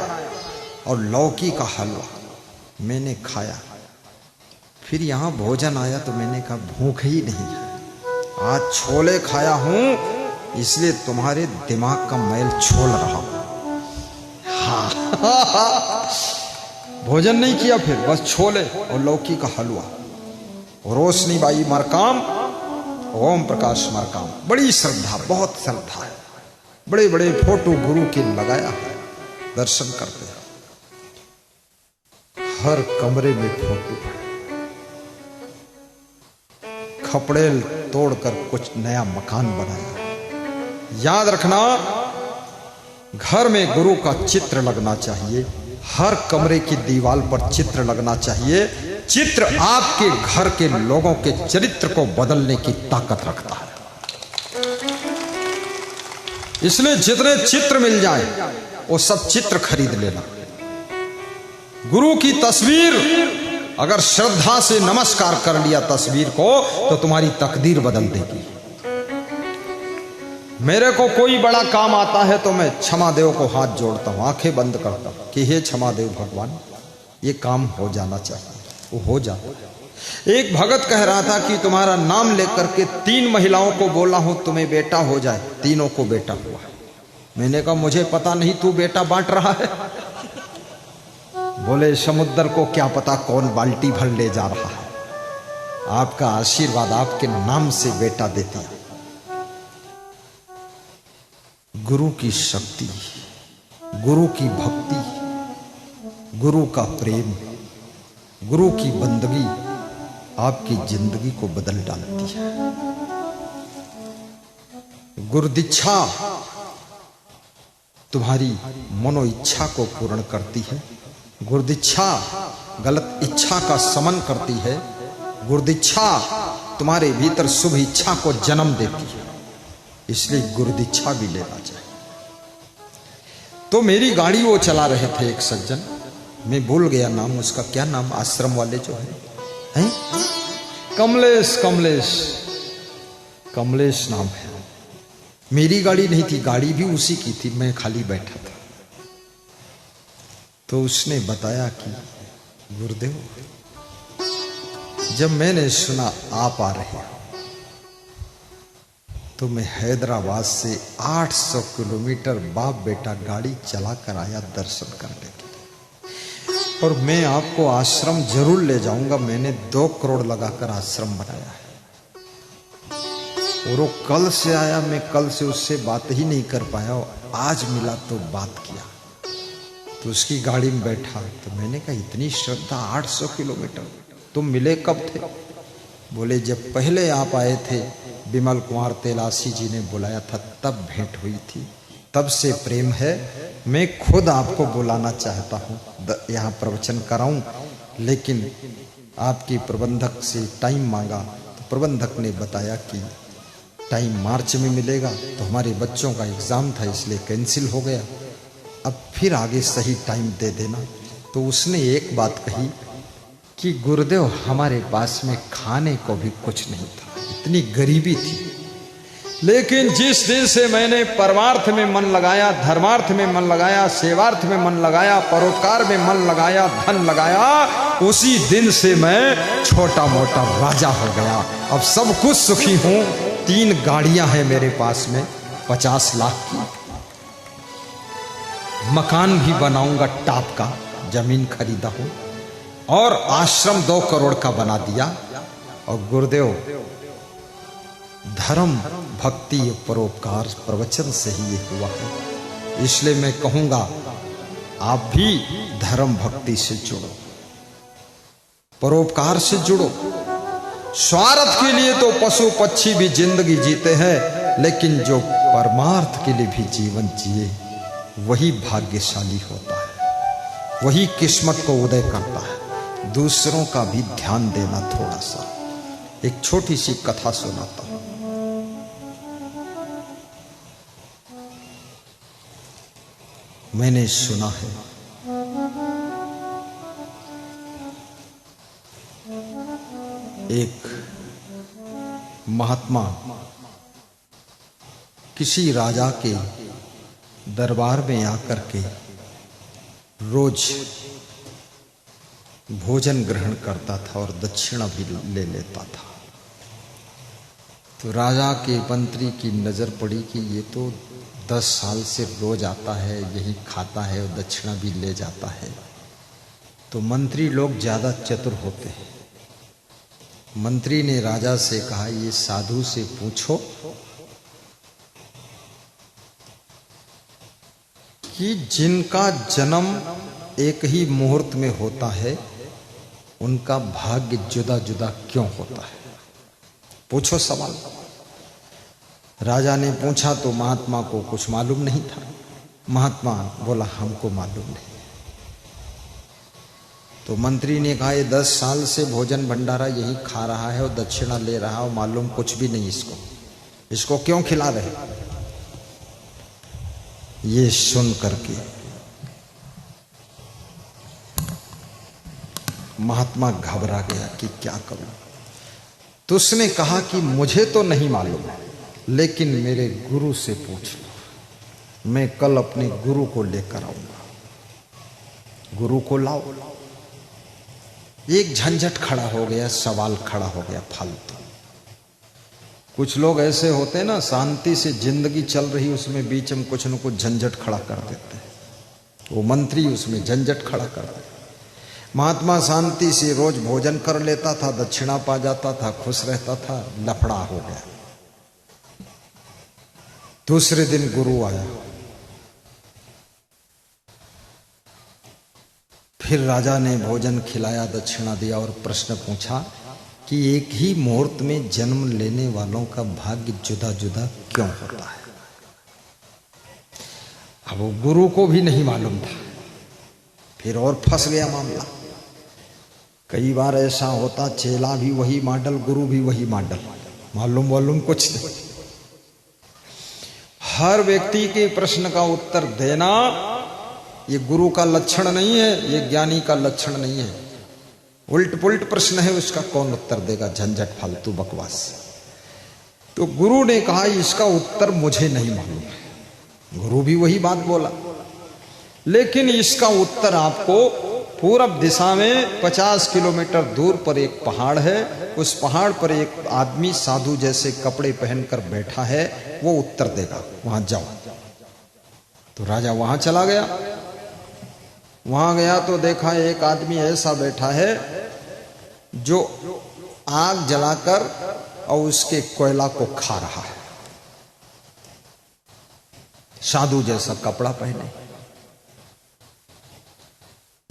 और लौकी का हलवा मैंने खाया। फिर यहाँ भोजन आया तो मैंने कहा भूख ही नहीं है, आज छोले खाया हूं इसलिए तुम्हारे दिमाग का मैल छोड़ रहा हूं। हाँ भोजन नहीं किया, फिर बस छोले और लौकी का हलवा। रोशनी बाई मरकाम, ओम प्रकाश मरकाम, बड़ी श्रद्धा, बहुत श्रद्धा है। बड़े बड़े फोटो गुरु के लगाया है, दर्शन करते हैं। हर कमरे में फोटो, खपड़ेल तोड़कर कुछ नया मकान बनाया। याद रखना, घर में गुरु का चित्र लगना चाहिए, हर कमरे की दीवार पर चित्र लगना चाहिए। चित्र आपके घर के लोगों के चरित्र को बदलने की ताकत रखता है। इसलिए जितने चित्र मिल जाए वो सब चित्र खरीद लेना। गुरु की तस्वीर अगर श्रद्धा से नमस्कार कर लिया तस्वीर को तो तुम्हारी तकदीर बदल देगी। मेरे को कोई बड़ा काम आता है तो मैं क्षमादेव को हाथ जोड़ता हूं, आंखें बंद करता हूं कि हे क्षमादेव भगवान, ये काम हो जाना चाहिए, वो हो जाता। एक भगत कह रहा था कि तुम्हारा नाम लेकर के 3 महिलाओं को बोला हूं तुम्हें बेटा हो जाए, तीनों को बेटा हुआ। मैंने कहा मुझे पता नहीं तू बेटा बांट रहा है। बोले समुद्र को क्या पता कौन बाल्टी भर ले जा रहा है, आपका आशीर्वाद आपके नाम से बेटा देता है। गुरु की शक्ति, गुरु की भक्ति, गुरु का प्रेम, गुरु की बंदगी आपकी जिंदगी को बदल डालती है। गुरुदीक्षा तुम्हारी मनो इच्छा को पूर्ण करती है। गुरुदीक्षा गलत इच्छा का समन करती है। गुरुदीक्षा तुम्हारे भीतर शुभ इच्छा को जन्म देती है। इसलिए गुरुदीक्षा भी लेना चाहिए। तो मेरी गाड़ी वो चला रहे थे एक सज्जन, मैं भूल गया नाम उसका, क्या नाम, आश्रम वाले जो है कमलेश, कमलेश, कमलेश नाम है। मेरी गाड़ी नहीं थी, गाड़ी भी उसी की थी, मैं खाली बैठा था। तो उसने बताया कि गुरुदेव, जब मैंने सुना आप आ रहे हो तो मैं हैदराबाद से 800 किलोमीटर बाप बेटा गाड़ी चला कर आया दर्शन करने के लिए, और मैं आपको आश्रम जरूर ले जाऊंगा। मैंने 2 करोड़ लगाकर आश्रम बनाया है। और वो कल से आया, मैं कल से उससे बात ही नहीं कर पाया, आज मिला तो बात किया। तो उसकी गाड़ी में बैठा तो मैंने कहा इतनी श्रद्धा, 800 किलोमीटर, तुम मिले कब थे? बोले जब पहले आप आए थे, विमल कुमार तेलासी जी ने बुलाया था, तब भेंट हुई थी, तब से प्रेम है। मैं खुद आपको बुलाना चाहता हूँ, यहाँ प्रवचन कराऊं, लेकिन आपकी प्रबंधक से टाइम मांगा तो प्रबंधक ने बताया कि टाइम मार्च में मिलेगा, तो हमारे बच्चों का एग्जाम था इसलिए कैंसिल हो गया, अब फिर आगे सही टाइम दे देना। तो उसने एक बात कही कि गुरुदेव हमारे पास में खाने को भी कुछ नहीं था, इतनी गरीबी थी, लेकिन जिस दिन से मैंने परमार्थ में मन लगाया, धर्मार्थ में मन लगाया, सेवार्थ में मन लगाया, परोपकार में मन लगाया, धन लगाया, उसी दिन से मैं छोटा मोटा राजा हो गया। अब सब कुछ सुखी हूं। 3 गाड़ियां हैं मेरे पास में 50 लाख की, मकान भी बनाऊंगा टॉप का, जमीन खरीदा हूं, और आश्रम 2 करोड़ का बना दिया। और गुरुदेव धर्म, भक्ति, परोपकार, प्रवचन से ही ये हुआ है। इसलिए मैं कहूंगा आप भी धर्म भक्ति से जुड़ो, परोपकार से जुड़ो। स्वार्थ के लिए तो पशु पक्षी भी जिंदगी जीते हैं, लेकिन जो परमार्थ के लिए भी जीवन जिए वही भाग्यशाली होता है, वही किस्मत को उदय करता है। दूसरों का भी ध्यान देना थोड़ा सा। एक छोटी सी कथा सुनाता हूं। मैंने सुना है एक महात्मा किसी राजा के दरबार में आकर के रोज भोजन ग्रहण करता था और दक्षिणा भी ले लेता था। तो राजा के मंत्री की नजर पड़ी कि ये तो 10 साल से रोज आता है, यही खाता है और दक्षिणा भी ले जाता है। तो मंत्री लोग ज्यादा चतुर होते हैं। मंत्री ने राजा से कहा ये साधु से पूछो कि जिनका जन्म एक ही मुहूर्त में होता है उनका भाग्य जुदा जुदा क्यों होता है, पूछो सवाल। राजा ने पूछा तो महात्मा को कुछ मालूम नहीं था। महात्मा बोला हमको मालूम नहीं। तो मंत्री ने कहा ये 10 साल से भोजन भंडारा यही खा रहा है और दक्षिणा ले रहा है और मालूम कुछ भी नहीं इसको क्यों खिला रहे? ये सुन करके महात्मा घबरा गया कि क्या करूं। तो उसने कहा कि मुझे तो नहीं मालूम है, लेकिन मेरे गुरु से पूछ लो, मैं कल अपने गुरु को लेकर आऊंगा। गुरु को लाओ। एक झंझट खड़ा हो गया, सवाल खड़ा हो गया फालतू। कुछ लोग ऐसे होते हैं ना, शांति से जिंदगी चल रही उसमें बीच में कुछ न कुछ झंझट खड़ा कर देते हैं। वो मंत्री उसमें झंझट खड़ा कर देते। महात्मा शांति से रोज भोजन कर लेता था, दक्षिणा पा जाता था, खुश रहता था, लफड़ा हो गया। दूसरे दिन गुरु आया, फिर राजा ने भोजन खिलाया, दक्षिणा दिया और प्रश्न पूछा कि एक ही मुहूर्त में जन्म लेने वालों का भाग्य जुदा जुदा क्यों होता है? अब वो गुरु को भी नहीं मालूम था। फिर और फंस गया मामला। कई बार ऐसा होता, चेला भी वही मॉडल, गुरु भी वही मॉडल, मालूम कुछ नहीं। हर व्यक्ति के प्रश्न का उत्तर देना ये गुरु का लक्षण नहीं है, ये ज्ञानी का लक्षण नहीं है। उल्ट पुल्ट प्रश्न है, उसका कौन उत्तर देगा? झंझट, फालतू बकवास। तो गुरु ने कहा इसका उत्तर मुझे नहीं मालूम है। गुरु भी वही बात बोला, लेकिन इसका उत्तर आपको पूरब दिशा में 50 किलोमीटर दूर पर एक पहाड़ है, उस पहाड़ पर एक आदमी साधु जैसे कपड़े पहनकर बैठा है, वो उत्तर देगा, वहां जाओ। तो राजा वहां चला गया। वहां गया तो देखा एक आदमी ऐसा बैठा है जो आग जलाकर और उसके कोयला को खा रहा है, साधु जैसा कपड़ा पहने।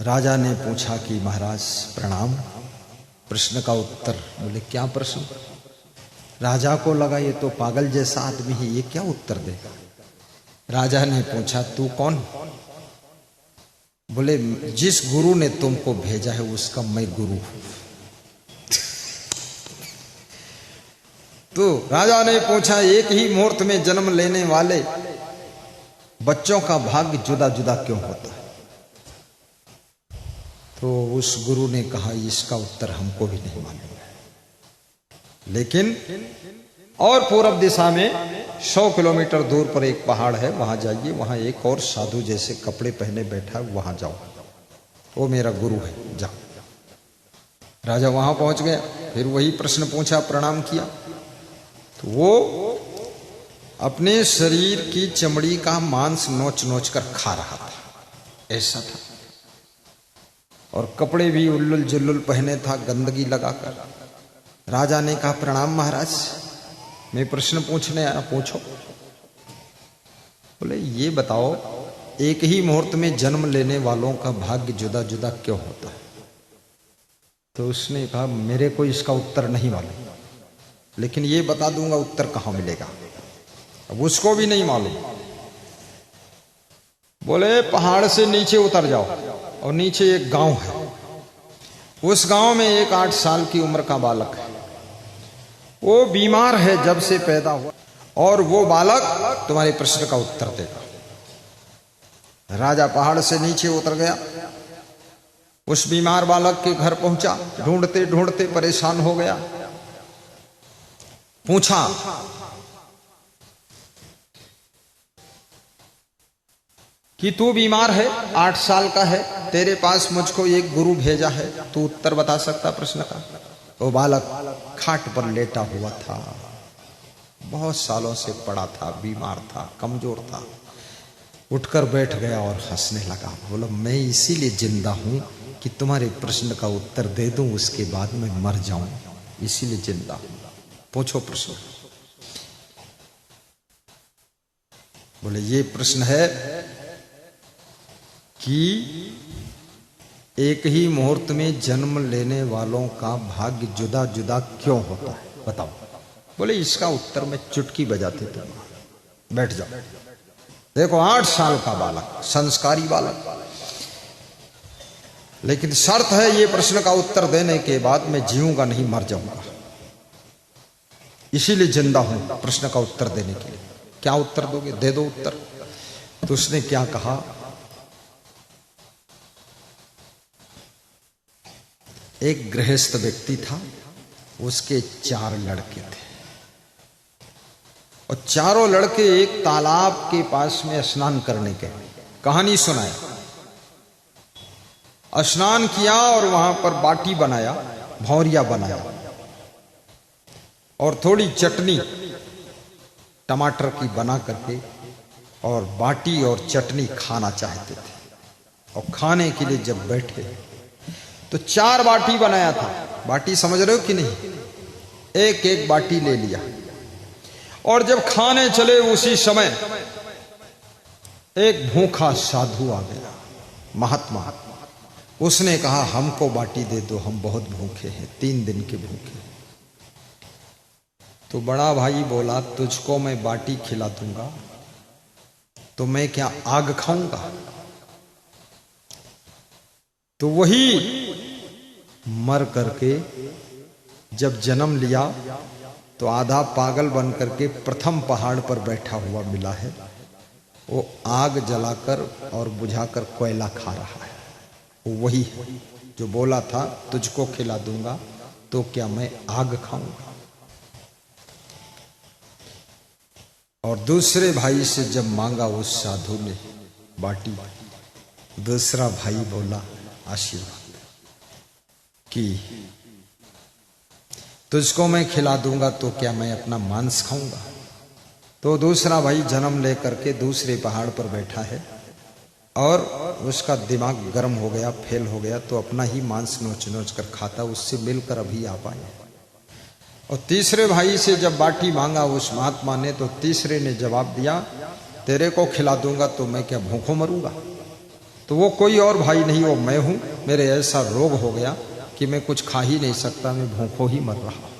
राजा ने पूछा कि महाराज प्रणाम, प्रश्न का उत्तर। बोले क्या प्रश्न? राजा को लगा ये तो पागल जैसा आदमी है, ये क्या उत्तर देगा। राजा ने पूछा तू कौन? बोले जिस गुरु ने तुमको भेजा है उसका मैं गुरु हूं। तो राजा ने पूछा एक ही मुहूर्त में जन्म लेने वाले बच्चों का भाग्य जुदा जुदा क्यों होता है? तो उस गुरु ने कहा इसका उत्तर हमको भी नहीं मालूम है, लेकिन और पूरब दिशा में 100 किलोमीटर दूर पर एक पहाड़ है, वहां जाइए, वहां एक और साधु जैसे कपड़े पहने बैठा है, वहां जाओ, वो मेरा गुरु है, जाओ। राजा वहां पहुंच गया, फिर वही प्रश्न पूछा, प्रणाम किया। तो वो अपने शरीर की चमड़ी का मांस नोच नोच कर खा रहा था, ऐसा था। और कपड़े भी उल्लुल जुल्लुल पहने था, गंदगी लगाकर। राजा ने कहा प्रणाम महाराज, मैं प्रश्न पूछने आया, पूछो। बोले ये बताओ एक ही मुहूर्त में जन्म लेने वालों का भाग्य जुदा जुदा क्यों होता है? तो उसने कहा मेरे को इसका उत्तर नहीं मालूम, लेकिन ये बता दूंगा उत्तर कहां मिलेगा। अब उसको भी नहीं मालूम। बोले पहाड़ से नीचे उतर जाओ और नीचे एक गांव है, उस गांव में एक 8 साल की उम्र का बालक है, वो बीमार है जब से पैदा हुआ, और वो बालक तुम्हारे प्रश्न का उत्तर देगा। राजा पहाड़ से नीचे उतर गया, उस बीमार बालक के घर पहुंचा, ढूंढते ढूंढते परेशान हो गया। पूछा कि तू बीमार है, 8 साल का है, तेरे पास मुझको एक गुरु भेजा है, तू उत्तर बता सकता प्रश्न का? वो बालक खाट पर लेटा हुआ था, बहुत सालों से पड़ा था, बीमार था, कमजोर था। उठकर बैठ गया और हंसने लगा। बोला मैं इसीलिए जिंदा हूं कि तुम्हारे प्रश्न का उत्तर दे दूं, उसके बाद मैं मर जाऊं, इसीलिए जिंदा हूं। पूछो प्रश्न। बोले ये प्रश्न है कि एक ही मुहूर्त में जन्म लेने वालों का भाग्य जुदा जुदा क्यों होता है, बताओ। बोले इसका उत्तर मैं चुटकी बजाते दूंगा, बैठ जाओ। देखो 8 साल का बालक, संस्कारी बालक। लेकिन शर्त है ये प्रश्न का उत्तर देने के बाद मैं जीऊंगा नहीं, मर जाऊंगा, इसीलिए जिंदा हूं प्रश्न का उत्तर देने के लिए। क्या उत्तर दोगे? दे दो उत्तर। तो उसने क्या कहा, एक गृहस्थ व्यक्ति था, उसके 4 लड़के थे और चारों लड़के एक तालाब के पास में स्नान करने गए। कहानी सुनाया, स्नान किया और वहां पर बाटी बनाया, भौरिया बनाया और थोड़ी चटनी टमाटर की बना करके और बाटी और चटनी खाना चाहते थे। और खाने के लिए जब बैठे तो 4 बाटी बनाया था। बाटी समझ रहे हो कि नहीं? एक एक बाटी ले लिया और जब खाने चले उसी समय एक भूखा साधु आ गया, महात्मा। उसने कहा हमको बाटी दे दो, हम बहुत भूखे हैं, 3 दिन के भूखे। तो बड़ा भाई बोला तुझको मैं बाटी खिला दूंगा तो मैं क्या आग खाऊंगा? तो वही मर करके जब जन्म लिया तो आधा पागल बन करके प्रथम पहाड़ पर बैठा हुआ मिला है। वो आग जलाकर और बुझाकर कोयला खा रहा है। वही है जो बोला था तुझको खिला दूंगा तो क्या मैं आग खाऊंगा। और दूसरे भाई से जब मांगा उस साधु ने बाटी, दूसरा भाई बोला आशीर्वाद कि तुझको मैं खिला दूंगा तो क्या मैं अपना मांस खाऊंगा। तो दूसरा भाई जन्म लेकर के दूसरे पहाड़ पर बैठा है और उसका दिमाग गर्म हो गया, फेल हो गया, तो अपना ही मांस नोच नोच कर खाता, उससे मिलकर अभी आ पाए। और तीसरे भाई से जब बाटी मांगा उस महात्मा ने तो तीसरे ने जवाब दिया तेरे को खिला दूंगा तो मैं क्या भूखों मरूंगा। तो वो कोई और भाई नहीं, वो मैं हूं। मेरे ऐसा रोग हो गया कि मैं कुछ खा ही नहीं सकता, मैं भूखों ही मर रहा।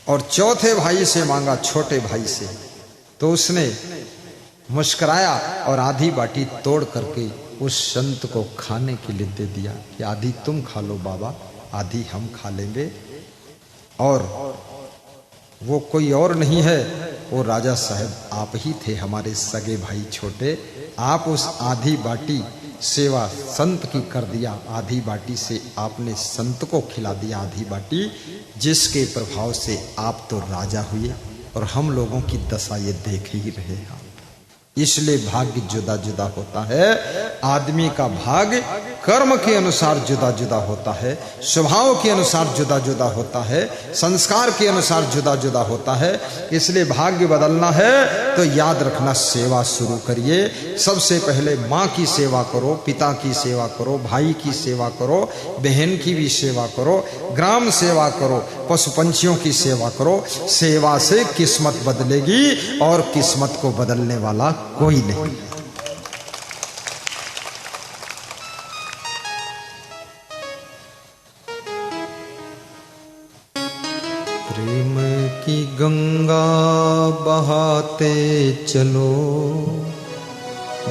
और चौथे भाई से मांगा, छोटे भाई से, तो उसने मुस्कुराया और आधी बाटी तोड़ करके उस संत को खाने के लिए दे दिया कि आधी तुम खा लो बाबा, आधी हम खा लेंगे। और वो कोई और नहीं है, वो राजा साहब आप ही थे, हमारे सगे भाई छोटे। आप उस आधी बाटी सेवा संत की कर दिया, आधी बाटी से आपने संत को खिला दिया आधी बाटी, जिसके प्रभाव से आप तो राजा हुए और हम लोगों की दशा ये देख ही रहे हैं। इसलिए भाग्य जुदा जुदा होता है। आदमी का भाग्य कर्म के अनुसार जुदा जुदा होता है, स्वभाव के अनुसार जुदा जुदा होता है, संस्कार के अनुसार जुदा जुदा होता है। इसलिए भाग्य बदलना है तो याद रखना, सेवा शुरू करिए। सबसे पहले माँ की सेवा करो, पिता की सेवा करो, भाई की सेवा करो, बहन की भी सेवा करो, ग्राम सेवा करो, पशु पंछियों की सेवा करो। सेवा से किस्मत बदलेगी और किस्मत को बदलने वाला कोई नहीं। प्रेम की गंगा बहाते चलो,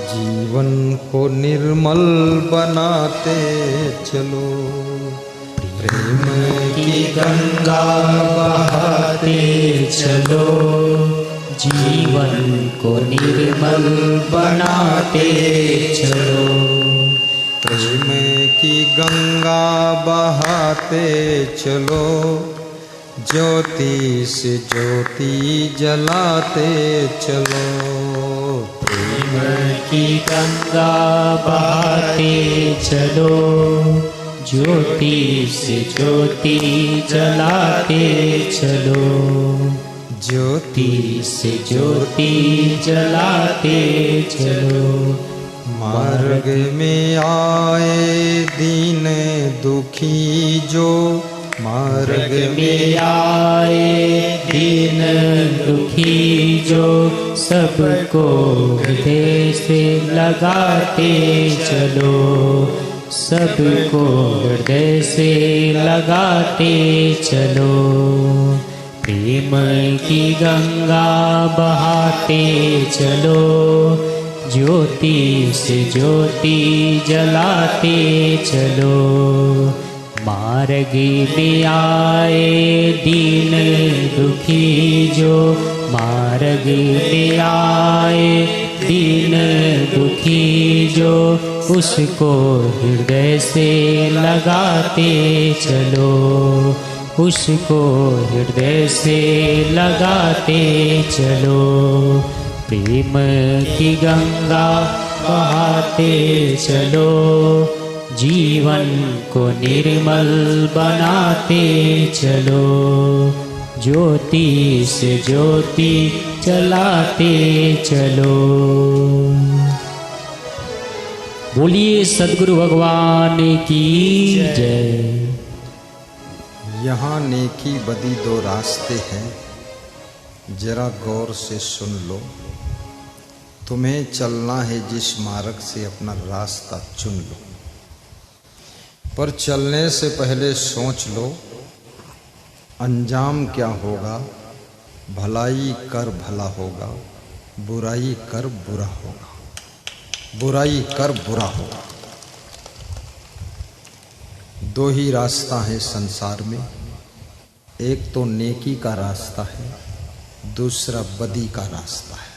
जीवन को निर्मल बनाते चलो। प्रेम की गंगा बहाते चलो, जीवन को निर्मल बनाते चलो। प्रेम की गंगा बहाते चलो, ज्योति से ज्योति जलाते चलो। प्रेम की गंगा बहाते चलो, ज्योति से ज्योति जलाते चलो। ज्योति से ज्योति जलाते चलो। मार्ग में आए दीन दुखी जो, मार्ग में आए दीन दुखी जो, सबको हृदय से लगाते चलो। सबको हृदय से लगाते चलो। प्रेम की गंगा बहाते चलो, ज्योति से ज्योति जलाते चलो। मार्ग में आए दीन दुखी जो, मार्ग में आए दीन दुखी जो, उसको हृदय से लगाते चलो, उसको हृदय से लगाते चलो। प्रेम की गंगा बहाते चलो, जीवन को निर्मल बनाते चलो, ज्योति से ज्योति जलाते चलो। बोलिए सद्गुरु भगवान की जय। यहाँ नेकी बदी दो रास्ते हैं, जरा गौर से सुन लो। तुम्हें चलना है जिस मार्ग से, अपना रास्ता चुन लो। पर चलने से पहले सोच लो अंजाम क्या होगा। भलाई कर भला होगा, बुराई कर बुरा होगा, बुराई कर बुरा होगा। दो ही रास्ता है संसार में, एक तो नेकी का रास्ता है, दूसरा बदी का रास्ता है।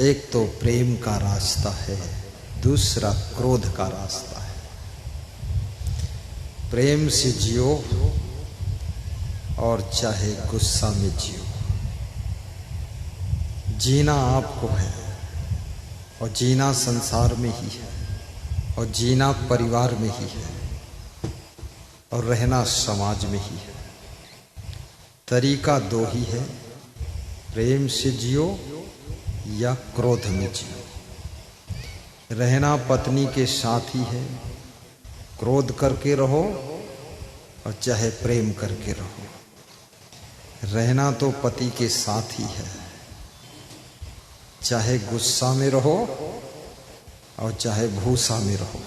एक तो प्रेम का रास्ता है, दूसरा क्रोध का रास्ता है। प्रेम से जियो और चाहे गुस्सा में जियो। जीना आपको है और जीना संसार में ही है और जीना परिवार में ही है और रहना समाज में ही है। तरीका दो ही है, प्रेम से जियो या क्रोध में जियो। रहना पत्नी के साथ ही है, क्रोध करके रहो और चाहे प्रेम करके रहो। रहना तो पति के साथ ही है, चाहे गुस्सा में रहो और चाहे भूसा में रहो।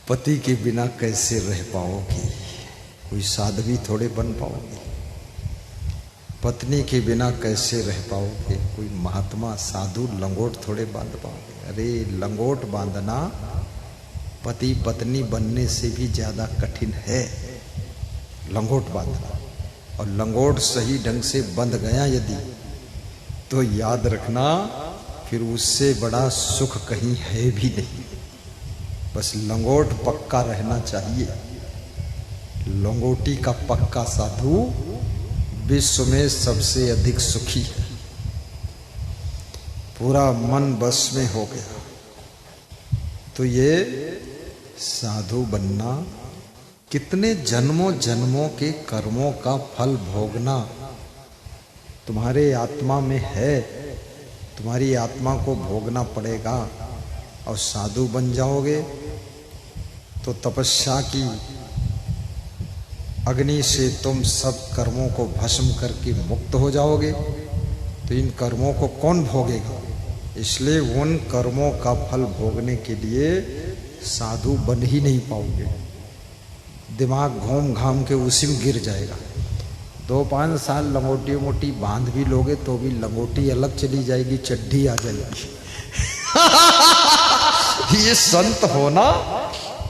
पति के बिना कैसे रह पाओगे? कोई साध्वी थोड़े बन पाओगे। पत्नी के बिना कैसे रह पाओगे? कोई महात्मा साधु लंगोट थोड़े बांध पाओगे। अरे लंगोट बांधना पति पत्नी बनने से भी ज्यादा कठिन है, लंगोट बांधना। और लंगोट सही ढंग से बंध गया यदि, तो याद रखना फिर उससे बड़ा सुख कहीं है भी नहीं। बस लंगोट पक्का रहना चाहिए। लंगोटी का पक्का साधु विश्व में सबसे अधिक सुखी है। पूरा मन बस में हो गया। तो ये साधु बनना, कितने जन्मों जन्मों के कर्मों का फल भोगना तुम्हारे आत्मा में है। तुम्हारी आत्मा को भोगना पड़ेगा। और साधु बन जाओगे तो तपस्या की अग्नि से तुम सब कर्मों को भस्म करके मुक्त हो जाओगे। तो इन कर्मों को कौन भोगेगा? इसलिए उन कर्मों का फल भोगने के लिए साधु बन ही नहीं पाओगे। दिमाग घूम घाम के उसी में गिर जाएगा। 2-5 साल लंगोटी मोटी बांध भी लोगे तो भी लंगोटी अलग चली जाएगी, चड्ढी आ जाएगी। ये संत होना,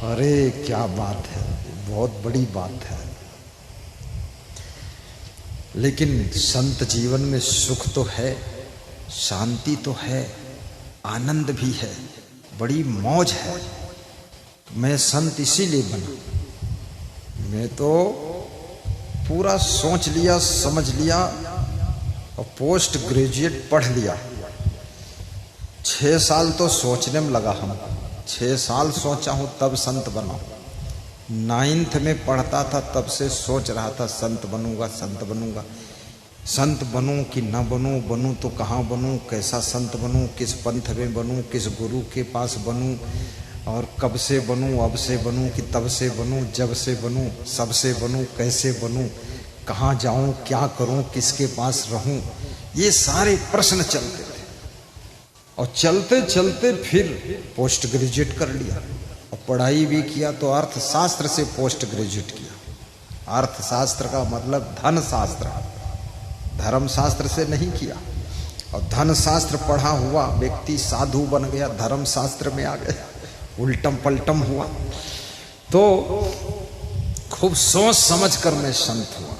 अरे क्या बात है, बहुत बड़ी बात है। लेकिन संत जीवन में सुख तो है, शांति तो है, आनंद भी है, बड़ी मौज है। मैं संत इसीलिए बना। मैं तो पूरा सोच लिया, समझ लिया और पोस्ट ग्रेजुएट पढ़ लिया। 6 साल तो सोचने में लगा। हम 6 साल सोचा हूं तब संत बना। 9th में पढ़ता था तब से सोच रहा था संत बनूंगा, संत बनूंगा। संत बनूं कि ना बनूं, बनूं तो कहाँ बनूं, कैसा संत बनूं, किस पंथ में बनूं, किस गुरु के पास बनूं, और कब से बनूं, अब से बनूं कि तब से बनूं, जब से बनूं, सब से बनूं, कैसे बनूं, कहाँ जाऊं, क्या करूं, किसके पास रहूं, ये सारे प्रश्न चलते थे। और चलते चलते फिर पोस्ट ग्रेजुएट कर लिया और पढ़ाई भी किया। तो अर्थशास्त्र से पोस्ट ग्रेजुएट किया। अर्थशास्त्र का मतलब धन शास्त्र, धर्म शास्त्र से नहीं किया। और धन शास्त्र पढ़ा हुआ व्यक्ति साधु बन गया, धर्म शास्त्र में आ गया, उल्टम पलटम हुआ। तो खूब सोच समझ कर मैं संत हुआ।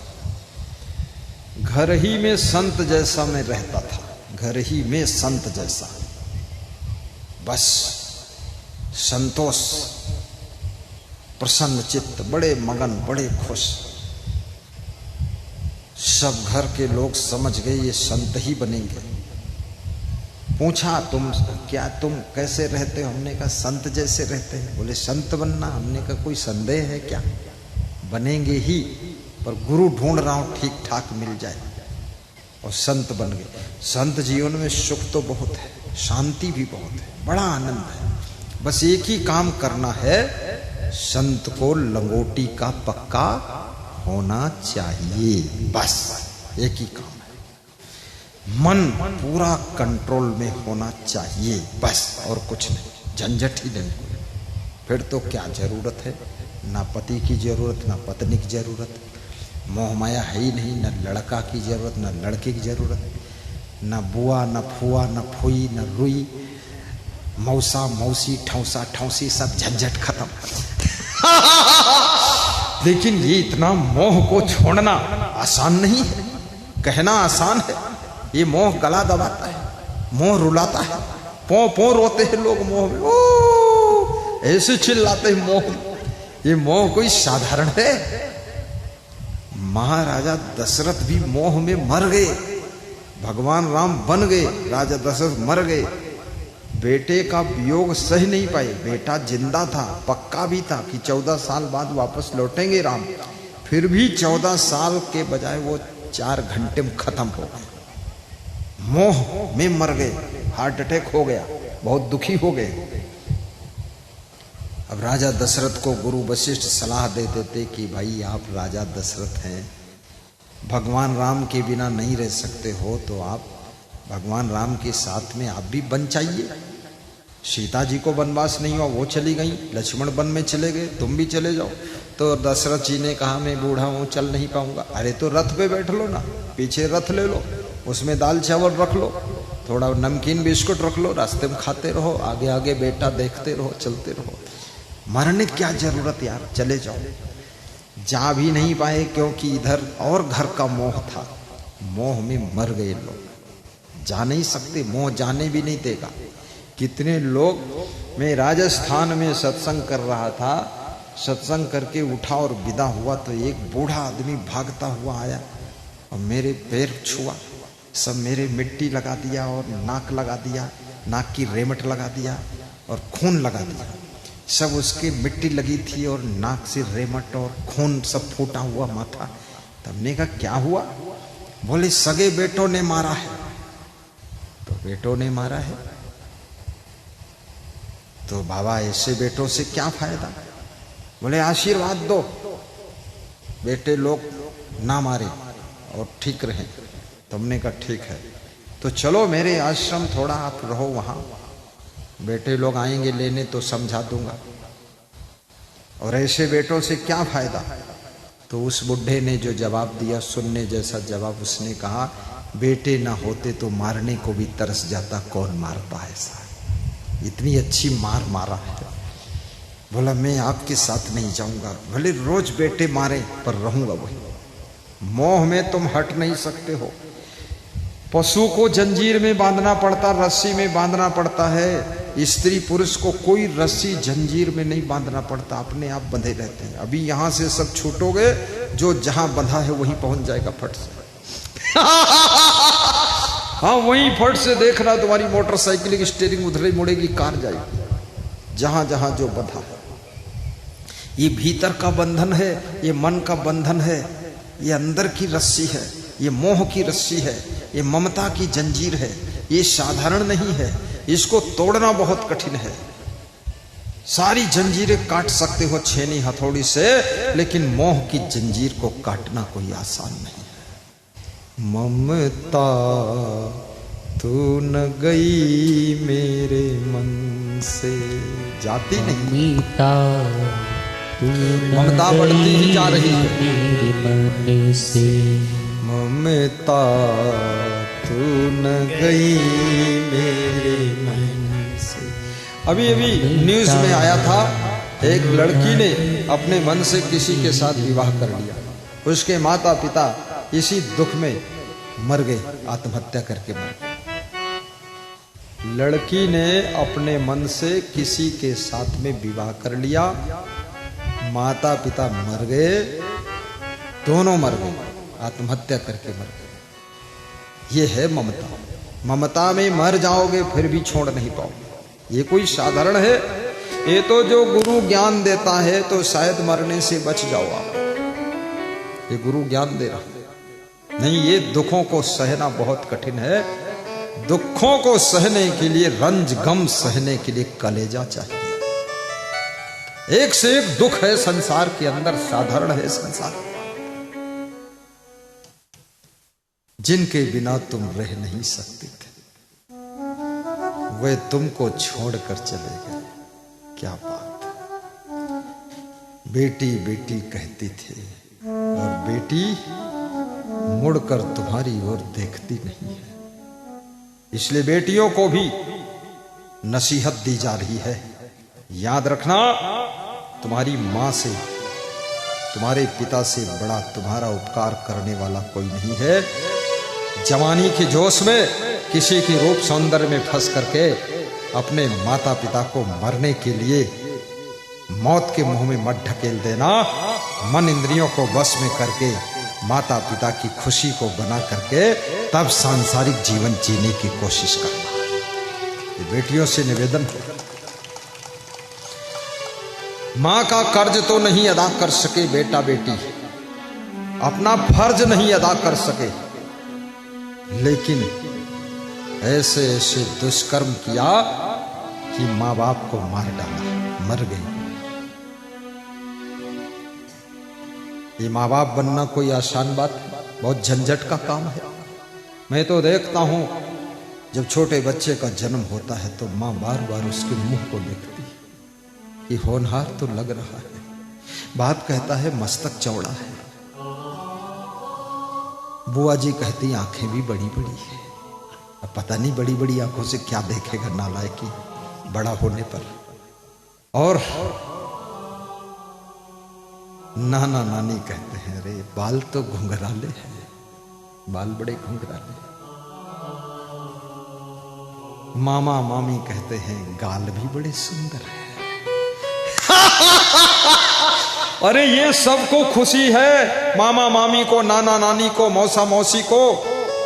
घर ही में संत जैसा मैं रहता था, घर ही में संत जैसा, बस संतोष, प्रसन्न चित्त, बड़े मगन, बड़े खुश। सब घर के लोग समझ गए ये संत ही बनेंगे। पूछा तुम कैसे रहते हो? हमने कहा संत जैसे रहते हैं। बोले संत बनना? हमने कहा कोई संदेह है क्या? बनेंगे ही, पर गुरु ढूंढ रहा हूं ठीक ठाक मिल जाए। और संत बन गए। संत जीवन में सुख तो बहुत है, शांति भी बहुत है, बड़ा आनंद है। बस एक ही काम करना है, संत को लंगोटी का पक्का होना चाहिए, बस एक ही काम है। मन पूरा कंट्रोल में होना चाहिए, बस और कुछ नहीं, झंझट ही नहीं। फिर तो क्या जरूरत है? ना पति की जरूरत, ना पत्नी की जरूरत, मोह माया है ही नहीं, ना लड़का की जरूरत, ना लड़के की जरूरत, ना बुआ, ना फुआ, ना फुई, ना रुई, मौसा मौसी, ठौसा ठौसी, सब झंझट खत्म। लेकिन ये इतना मोह को छोड़ना आसान नहीं है। कहना आसान है, ये मोह गला दबाता है, मोह रुलाता है। पौ पौ रोते हैं लोग मोह में, ओ ऐसे चिल्लाते हैं मोह। ये मोह कोई साधारण है? महाराजा दशरथ भी मोह में मर गए, भगवान राम बन गए, राजा दशरथ मर गए। बेटे का वियोग सह नहीं पाए। बेटा जिंदा था, पक्का भी था कि 14 साल बाद वापस लौटेंगे राम, फिर भी 14 साल के बजाय वो 4 घंटे में खत्म हो गए। मोह में मर गए, हार्ट अटैक हो गया, बहुत दुखी हो गए। अब राजा दशरथ को गुरु वशिष्ठ सलाह दे देते कि भाई आप राजा दशरथ हैं, भगवान राम के बिना नहीं रह सकते हो, तो आप भगवान राम के साथ में आप भी बन चाहिए। सीता जी को वनवास नहीं हुआ, वो चली गई, लक्ष्मण वन में चले गए, तुम भी चले जाओ। तो दशरथ जी ने कहा मैं बूढ़ा हूँ, चल नहीं पाऊंगा। अरे तो रथ पे बैठ लो ना, पीछे रथ ले लो, उसमें दाल चावल रख लो, थोड़ा नमकीन बिस्कुट रख लो, रास्ते में खाते रहो, आगे आगे बेटा देखते रहो, चलते रहो। मरने क्या जरूरत यार, चले जाओ। जा भी नहीं पाए क्योंकि इधर और घर का मोह था, मोह में मर गए लोग। जा नहीं सकते, मोह जाने भी नहीं देगा। कितने लोग, मैं राजस्थान में सत्संग कर रहा था, सत्संग करके उठा और विदा हुआ तो एक बूढ़ा आदमी भागता हुआ आया और मेरे पैर छुआ, सब मेरे मिट्टी लगा दिया और नाक लगा दिया, नाक की रेमट लगा दिया और खून लगा दिया। सब उसके मिट्टी लगी थी और नाक से रेमट और खून सब फूटा हुआ माथा। तब ने कहा क्या हुआ? बोले सगे बेटों ने मारा है। तो बेटों ने मारा है तो बाबा ऐसे बेटों से क्या फायदा? बोले आशीर्वाद दो, बेटे लोग ना मारे और ठीक रहे। तुमने कहा ठीक है, तो चलो मेरे आश्रम थोड़ा आप रहो वहां, बेटे लोग आएंगे लेने तो समझा दूंगा, और ऐसे बेटों से क्या फायदा? तो उस बुढ़े ने जो जवाब दिया, सुनने जैसा जवाब, उसने कहा बेटे ना होते तो मारने को भी तरस जाता, कौन मारता है ऐसा? इतनी अच्छी मार मारा है। बोला मैं आपके साथ नहीं जाऊंगा, भले रोज बेटे मारे पर रहूंगा वही। मोह में तुम हट नहीं सकते हो। पशु को जंजीर में बांधना पड़ता, रस्सी में बांधना पड़ता है। स्त्री पुरुष को कोई रस्सी जंजीर में नहीं बांधना पड़ता, अपने आप बंधे रहते हैं। अभी यहां से सब छूटोगे, जो जहां बंधा है वहीं पहुंच जाएगा फट से। हाँ वहीं फट से देखना, तुम्हारी मोटरसाइकिल की स्टीयरिंग उधर ही मुड़ेगी, कार जाएगी, जहां जहां जो बंधा है। ये भीतर का बंधन है, ये मन का बंधन है, ये अंदर की रस्सी है, ये मोह की रस्सी है, ये ममता की जंजीर है। ये साधारण नहीं है, इसको तोड़ना बहुत कठिन है। सारी जंजीरें काट सकते हो छेनी हथौड़ी से, लेकिन मोह की जंजीर को काटना कोई आसान नहीं है। ममता तू न गई मेरे मन से, जाती नहीं। ममता ममता बढ़ती ही जा रही है। मेरे मन से ममता तू न गई मेरे मन से। अभी अभी न्यूज में आया था, एक लड़की ने अपने मन से किसी के साथ विवाह कर लिया। उसके माता पिता इसी दुख में मर गए, आत्महत्या करके मर गए। लड़की ने अपने मन से किसी के साथ में विवाह कर लिया, माता पिता मर गए, दोनों मर गए, आत्महत्या करके मर गए। ये है ममता। ममता में मर जाओगे फिर भी छोड़ नहीं पाओगे। ये कोई साधारण है? ये तो जो गुरु ज्ञान देता है तो शायद मरने से बच जाओ आप। ये गुरु ज्ञान दे रहा नहीं। ये दुखों को सहना बहुत कठिन है। दुखों को सहने के लिए, रंज गम सहने के लिए कलेजा चाहिए। एक से एक दुख है संसार के अंदर, साधारण है संसार, जिनके बिना तुम रह नहीं सकते थे, वे तुमको छोड़कर चले गए। क्या बात है। बेटी बेटी कहती थी और बेटी मुड़कर तुम्हारी ओर देखती नहीं है। इसलिए बेटियों को भी नसीहत दी जा रही है, याद रखना तुम्हारी मां से, तुम्हारे पिता से बड़ा तुम्हारा उपकार करने वाला कोई नहीं है। जवानी के जोश में किसी की रूप सौंदर्य में फंस करके अपने माता पिता को मरने के लिए मौत के मुंह में मत ढकेल देना। मन इंद्रियों को वश में करके माता पिता की खुशी को बना करके तब सांसारिक जीवन जीने की कोशिश करना। ये बेटियों से निवेदन है। मां का कर्ज तो नहीं अदा कर सके बेटा बेटी, अपना फर्ज नहीं अदा कर सके, लेकिन ऐसे ऐसे दुष्कर्म किया कि मां बाप को मार डाला, मर गई। ये माँ बाप बनना कोई आसान बात, बहुत झंझट का काम है। मैं तो देखता हूं जब छोटे बच्चे का जन्म होता है तो माँ बार बार उसके मुंह को देखती है कि होनहार तो लग रहा है। बाप कहता है मस्तक चौड़ा है, बुआ जी कहती आंखें भी बड़ी बड़ी है। अब पता नहीं बड़ी बड़ी आंखों से क्या देखेगा नालायकी बड़ा होने पर। और नाना नानी कहते हैं अरे बाल तो घुंघराले हैं, बाल बड़े घुंघराले। मामा मामी कहते हैं गाल भी बड़े सुंदर है। अरे ये सबको खुशी है, मामा मामी को, नाना नानी को, मौसा मौसी को,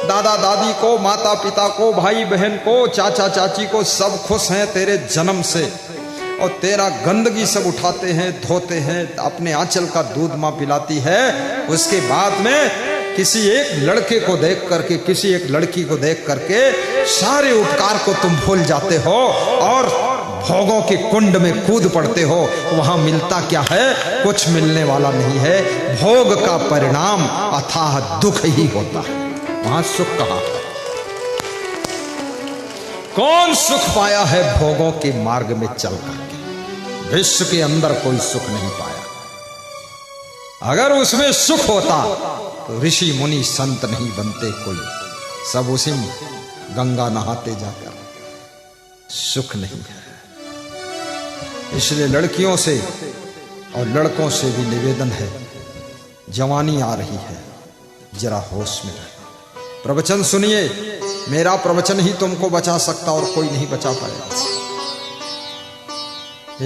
दादा दादी को, माता पिता को, भाई बहन को, चाचा चाची को, सब खुश हैं तेरे जन्म से। और तेरा गंदगी सब उठाते हैं, धोते हैं, अपने आंचल का दूध मां पिलाती है। उसके बाद में किसी एक लड़के को देख करके, किसी एक लड़की को देख करके सारे उपकार को तुम भूल जाते हो और भोगों के कुंड में कूद पड़ते हो। वहां मिलता क्या है? कुछ मिलने वाला नहीं है। भोग का परिणाम अथाह दुख ही होता है। वहां सुख कहां? कौन सुख पाया है भोगों के मार्ग में चल करके? विश्व के अंदर कोई सुख नहीं पाया। अगर उसमें सुख होता तो ऋषि मुनि संत नहीं बनते कोई, सब उसी गंगा नहाते जाकर। सुख नहीं है। इसलिए लड़कियों से और लड़कों से भी निवेदन है, जवानी आ रही है, जरा होश में रहे। प्रवचन सुनिए, मेरा प्रवचन ही तुमको बचा सकता और कोई नहीं बचा पाएगा।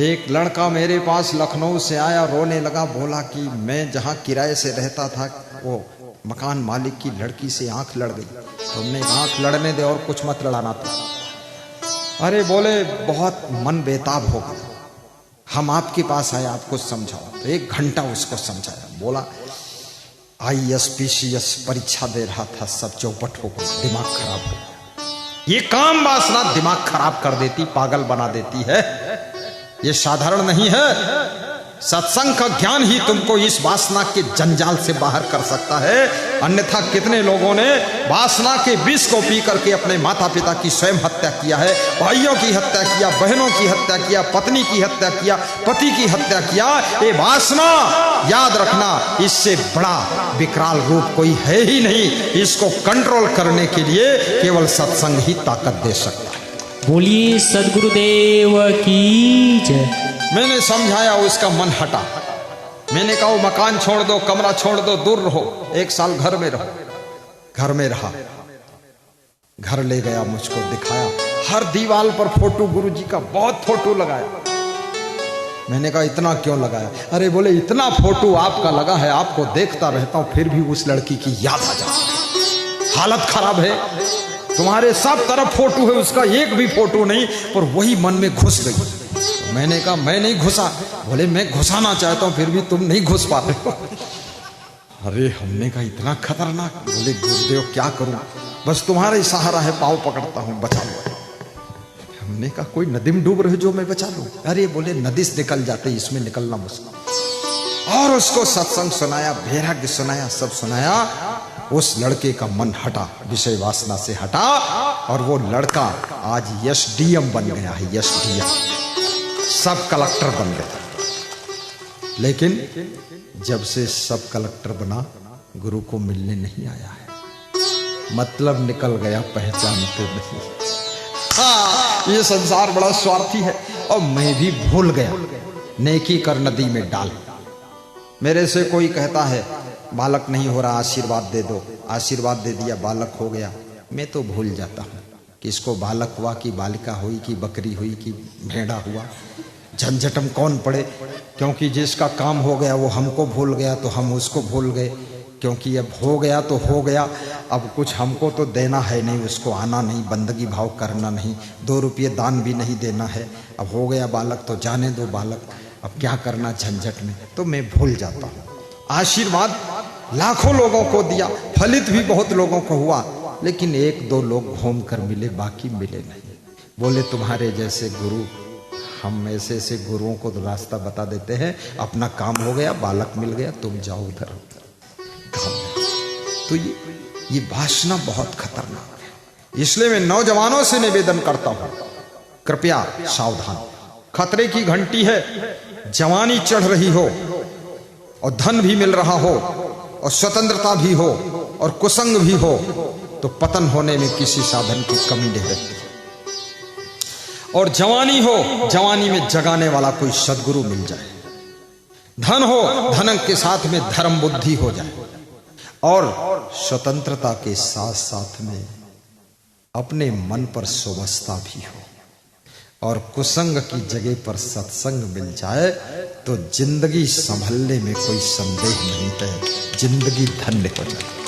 एक लड़का मेरे पास लखनऊ से आया, रोने लगा, बोला कि मैं जहां किराए से रहता था वो मकान मालिक की लड़की से आंख लड़ गई। तुमने आंख लड़ने दे और कुछ मत लड़ाना था। अरे बोले बहुत मन बेताब हो गया, हम आपके पास आए, आप कुछ समझाओ। तो 1 घंटा उसको समझाया। बोला IAS PCS परीक्षा दे रहा था, सब चौपट हो गया, दिमाग खराब हो गया। ये काम वासना दिमाग खराब कर देती, पागल बना देती है। ये साधारण नहीं है। सत्संग का ज्ञान ही तुमको इस वासना के जंजाल से बाहर कर सकता है। अन्यथा कितने लोगों ने वासना के विष को पी करके अपने माता पिता की स्वयं हत्या किया है, भाइयों की हत्या किया, बहनों की हत्या किया, पत्नी की हत्या किया, पति की हत्या किया। ये वासना, याद रखना, इससे बड़ा विकराल रूप कोई है ही नहीं। इसको कंट्रोल करने के लिए केवल सत्संग ही ताकत दे सकता है। बोलिए सद्गुरुदेव की जय। मैंने समझाया, उसका मन हटा। मैंने कहा मकान छोड़ दो, कमरा छोड़ दो, दूर रहो, 1 साल घर में रहो। घर में रहा, घर ले गया, मुझको दिखाया, हर दीवार पर फोटो गुरुजी का बहुत फोटो लगाया। मैंने कहा इतना क्यों लगाया? अरे बोले इतना फोटो आपका लगा है, आपको देखता रहता हूं फिर भी उस लड़की की याद आ जाती है। हालत खराब है, तुम्हारे सब तरफ फोटो है, उसका एक भी फोटो नहीं, पर वही मन में घुस गई। तो मैंने कहा मैं नहीं घुसा। बोले मैं घुसाना चाहता हूं फिर भी तुम नहीं घुस पाते हो। अरे हमने कहा इतना खतरनाक? बोले गुरुदेव क्या करूं, बस तुम्हारा ही सहारा है, पाँव पकड़ता हूं, बचा लो। हमने कहा कोई नदी में डूब रहे जो मैं बचा लूं? अरे बोले नदी से निकल जाते, इसमें निकलना मुश्किल। और उसको सत्संग सुनाया, वैराग्य सुनाया, सब सुनाया। उस लड़के का मन हटा, विषय वासना से हटा, और वो लड़का आज एसडीएम बन गया है, एसडीएम, सब कलेक्टर बन गया। लेकिन जब से सब कलेक्टर बना, गुरु को मिलने नहीं आया है। मतलब निकल गया, पहचानते नहीं। हाँ, ये संसार बड़ा स्वार्थी है। और मैं भी भूल गया, नेकी कर नदी में डाल। मेरे से कोई कहता है बालक नहीं हो रहा, आशीर्वाद दे दो, आशीर्वाद दे दिया, बालक हो गया। मैं तो भूल जाता हूँ कि इसको बालक हुआ कि बालिका हुई कि बकरी हुई कि भेड़ा हुआ। झंझटम कौन पड़े, क्योंकि जिसका काम हो गया वो हमको भूल गया तो हम उसको भूल गए। क्योंकि अब हो गया तो हो गया, अब कुछ हमको तो देना है नहीं, उसको आना नहीं, बंदगी भाव करना नहीं, 2 रुपये दान भी नहीं देना है। अब हो गया बालक तो जाने दो बालक, अब क्या करना झंझट में। तो मैं भूल जाता हूँ। आशीर्वाद लाखों लोगों को दिया, फलित भी बहुत लोगों को हुआ, लेकिन 1-2 लोग घूम कर मिले, बाकी मिले नहीं। बोले तुम्हारे जैसे गुरु, हम ऐसे ऐसे गुरुओं को तो रास्ता बता देते हैं, अपना काम हो गया, बालक मिल गया, तुम जाओ उधर। तो ये वासना बहुत खतरनाक है। इसलिए मैं नौजवानों से निवेदन करता हूं, कृपया सावधान। खतरे की घंटी है, जवानी चढ़ रही हो और धन भी मिल रहा हो और स्वतंत्रता भी हो और कुसंग भी हो, तो पतन होने में किसी साधन की कमी नहीं रहती। और जवानी हो, जवानी में जगाने वाला कोई सद्गुरु मिल जाए। धन हो, धन के साथ में धर्म बुद्धि हो जाए, और स्वतंत्रता के साथ साथ में अपने मन पर सुवस्था भी हो, और कुसंग की जगह पर सत्संग मिल जाए, तो जिंदगी संभलने में कोई संदेह नहीं है, जिंदगी धन्य हो जाए।